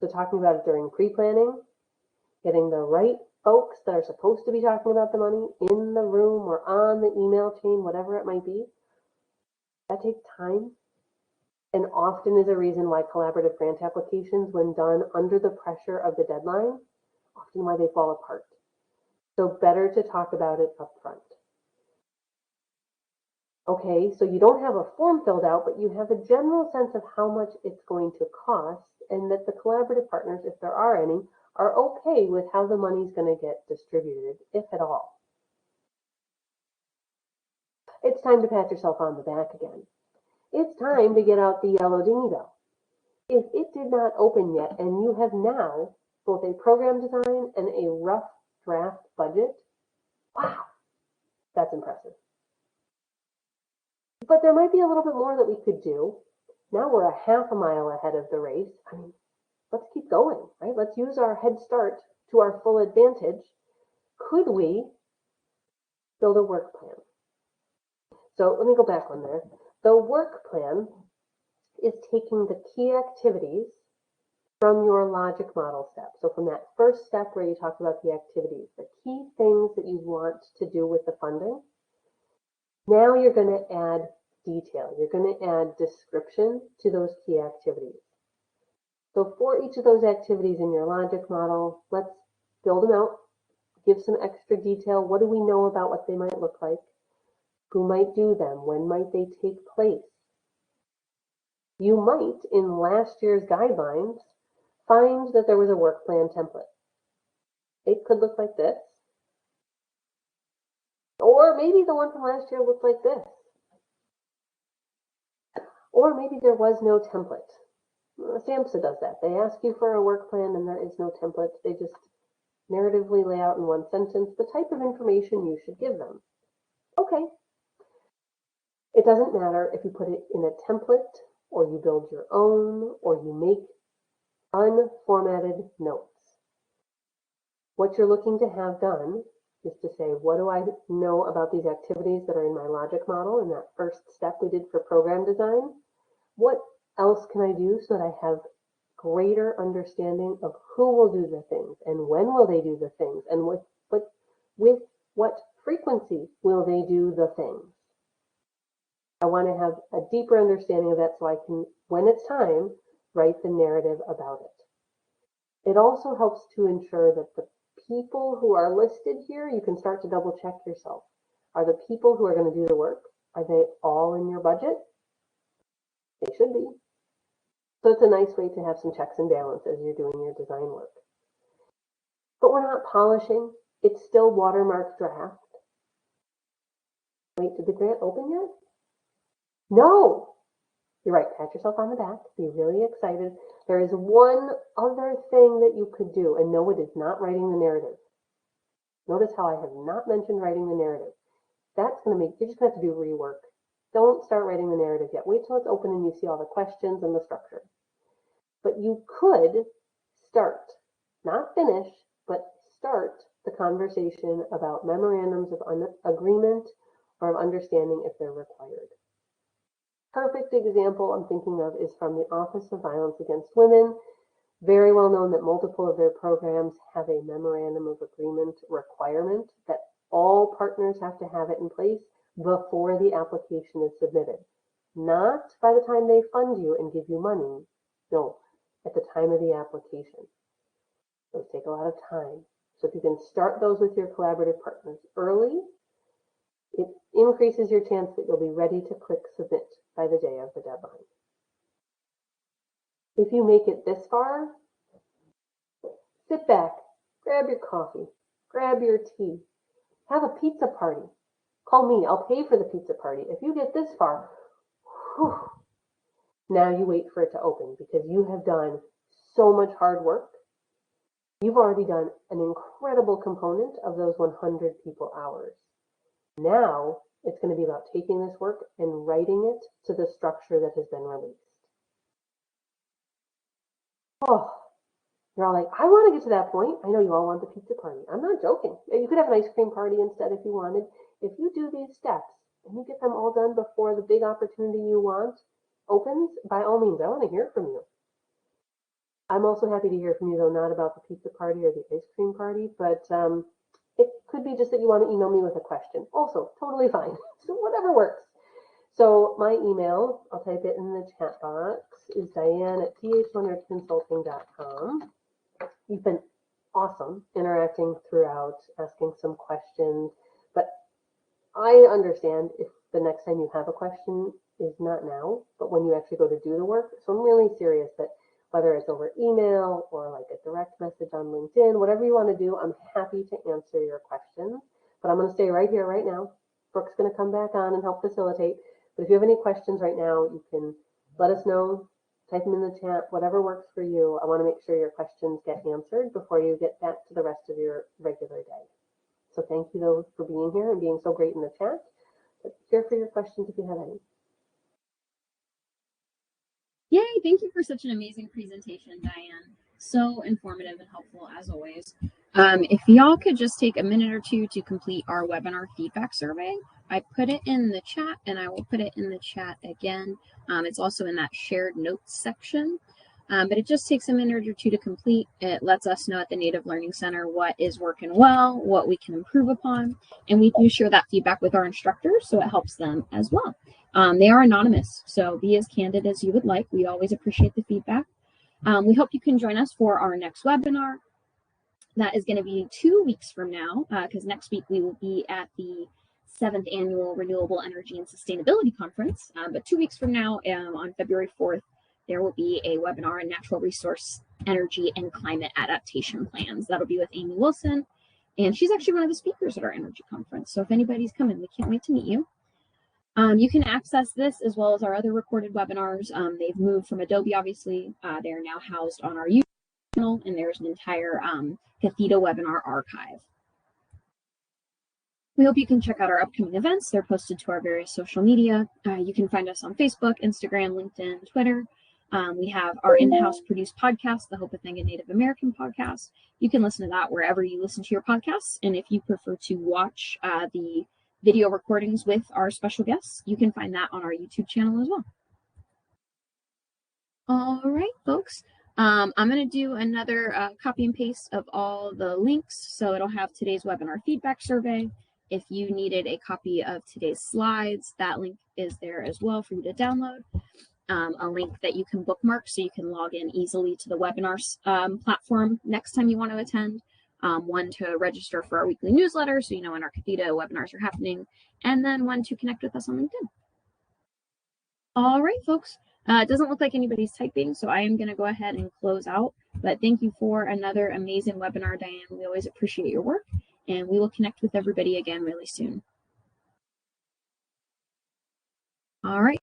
So talking about it during pre-planning, getting the right folks that are supposed to be talking about the money in the room or on the email chain, whatever it might be, that takes time and often is a reason why collaborative grant applications, when done under the pressure of the deadline, often why they fall apart. So better to talk about it up front. Okay, so you don't have a form filled out, but you have a general sense of how much it's going to cost, and that the collaborative partners, if there are any, are okay with how the money's going to get distributed, if at all. It's time to pat yourself on the back again. It's time to get out the yellow dingy bell. If it did not open yet and you have now both a program design and a rough draft budget, wow, that's impressive. But there might be a little bit more that we could do. Now we're a half a mile ahead of the race. I mean, let's keep going, right? Let's use our head start to our full advantage. Could we build a work plan? So let me go back on there. The work plan is taking the key activities from your logic model step. So from that first step where you talked about the activities, the key things that you want to do with the funding, now you're going to add detail. You're going to add description to those key activities. So for each of those activities in your logic model, let's build them out, give some extra detail. What do we know about what they might look like? Who might do them? When might they take place? You might, in last year's guidelines, find that there was a work plan template. It could look like this. Or maybe the one from last year looked like this. Or maybe there was no template. SAMHSA does that. They ask you for a work plan and there is no template. They just narratively lay out in one sentence the type of information you should give them. Okay. It doesn't matter if you put it in a template or you build your own or you make unformatted notes. What you're looking to have done is to say, what do I know about these activities that are in my logic model in that first step we did for program design? What else can I do so that I have greater understanding of who will do the things and when will they do the things and with what frequency will they do the things? I want to have a deeper understanding of that so I can, when it's time, write the narrative about it. It also helps to ensure that the people who are listed here, you can start to double check yourself. Are the people who are going to do the work, are they all in your budget? They should be. So it's a nice way to have some checks and balances as you're doing your design work. But we're not polishing. It's still watermark draft. Wait, did the grant open yet? No! You're right, pat yourself on the back, be really excited. There is one other thing that you could do, and no, it is not writing the narrative. Notice how I have not mentioned writing the narrative. That's going to make, you're just going to have to do rework. Don't start writing the narrative yet. Wait till it's open and you see all the questions and the structure. But you could start, not finish, but start the conversation about memorandums of agreement or of understanding if they're required. Perfect example I'm thinking of is from the Office of Violence Against Women. Very well known that multiple of their programs have a memorandum of agreement requirement that all partners have to have it in place before the application is submitted. Not by the time they fund you and give you money. No, at the time of the application. Those take a lot of time. So if you can start those with your collaborative partners early, it increases your chance that you'll be ready to click submit by the day of the deadline. If you make it this far, sit back, grab your coffee, grab your tea, have a pizza party. Call me, I'll pay for the pizza party. If you get this far, whew, now you wait for it to open because you have done so much hard work. You've already done an incredible component of those 100 people hours. Now it's going to be about taking this work and writing it to the structure that has been released. Oh, you're all like, I want to get to that point. I know you all want the pizza party. I'm not joking. You could have an ice cream party instead if you wanted. If you do these steps and you get them all done before the big opportunity you want opens, by all means, I want to hear from you. I'm also happy to hear from you, though, not about the pizza party or the ice cream party, but it could be just that you want to email me with a question. Also, totally fine. So whatever works. So my email, I'll type it in the chat box, is diane@th100consulting.com. You've been awesome interacting throughout, asking some questions, but I understand if the next time you have a question is not now, but when you actually go to do the work. So I'm really serious that whether it's over email or like a direct message on LinkedIn, whatever you want to do, I'm happy to answer your questions. But I'm going to stay right here, right now. Brooke's going to come back on and help facilitate. But if you have any questions right now, you can let us know, type them in the chat, whatever works for you. I want to make sure your questions get answered before you get back to the rest of your regular day. So thank you, though, for being here and being so great in the chat. But here for your questions if you have any. Yay, thank you for such an amazing presentation, Diane. So informative and helpful as always. If y'all could just take a minute or two to complete our webinar feedback survey. I put it in the chat and I will put it in the chat again. It's also in that shared notes section. But it just takes a minute or two to complete. It lets us know at the Native Learning Center what is working well, what we can improve upon, and we do share that feedback with our instructors, so it helps them as well. They are anonymous, so be as candid as you would like. We always appreciate the feedback. We hope you can join us for our next webinar. That is going to be 2 weeks from now, because next week we will be at the 7th Annual Renewable Energy and Sustainability Conference. But 2 weeks from now, on February 4th, there will be a webinar on natural resource, energy, and climate adaptation plans. That'll be with Amy Wilson, and she's actually one of the speakers at our energy conference. So if anybody's coming, we can't wait to meet you. You can access this as well as our other recorded webinars. They've moved from Adobe, obviously. They're now housed on our YouTube channel, and there's an entire Cathedra webinar archive. We hope you can check out our upcoming events. They're posted to our various social media. You can find us on Facebook, Instagram, LinkedIn, Twitter. We have our in-house produced podcast, the Hopathanga Native American podcast. You can listen to that wherever you listen to your podcasts. And if you prefer to watch the video recordings with our special guests, you can find that on our YouTube channel as well. All right, folks. I'm going to do another copy and paste of all the links. So it'll have today's webinar feedback survey. If you needed a copy of today's slides, that link is there as well for you to download. A link that you can bookmark so you can log in easily to the webinars platform next time you want to attend. One to register for our weekly newsletter so you know when our Cathedra webinars are happening, and then one to connect with us on LinkedIn. All right, folks. It doesn't look like anybody's typing, so I am going to go ahead and close out. But thank you for another amazing webinar, Diane. We always appreciate your work, and we will connect with everybody again really soon. All right.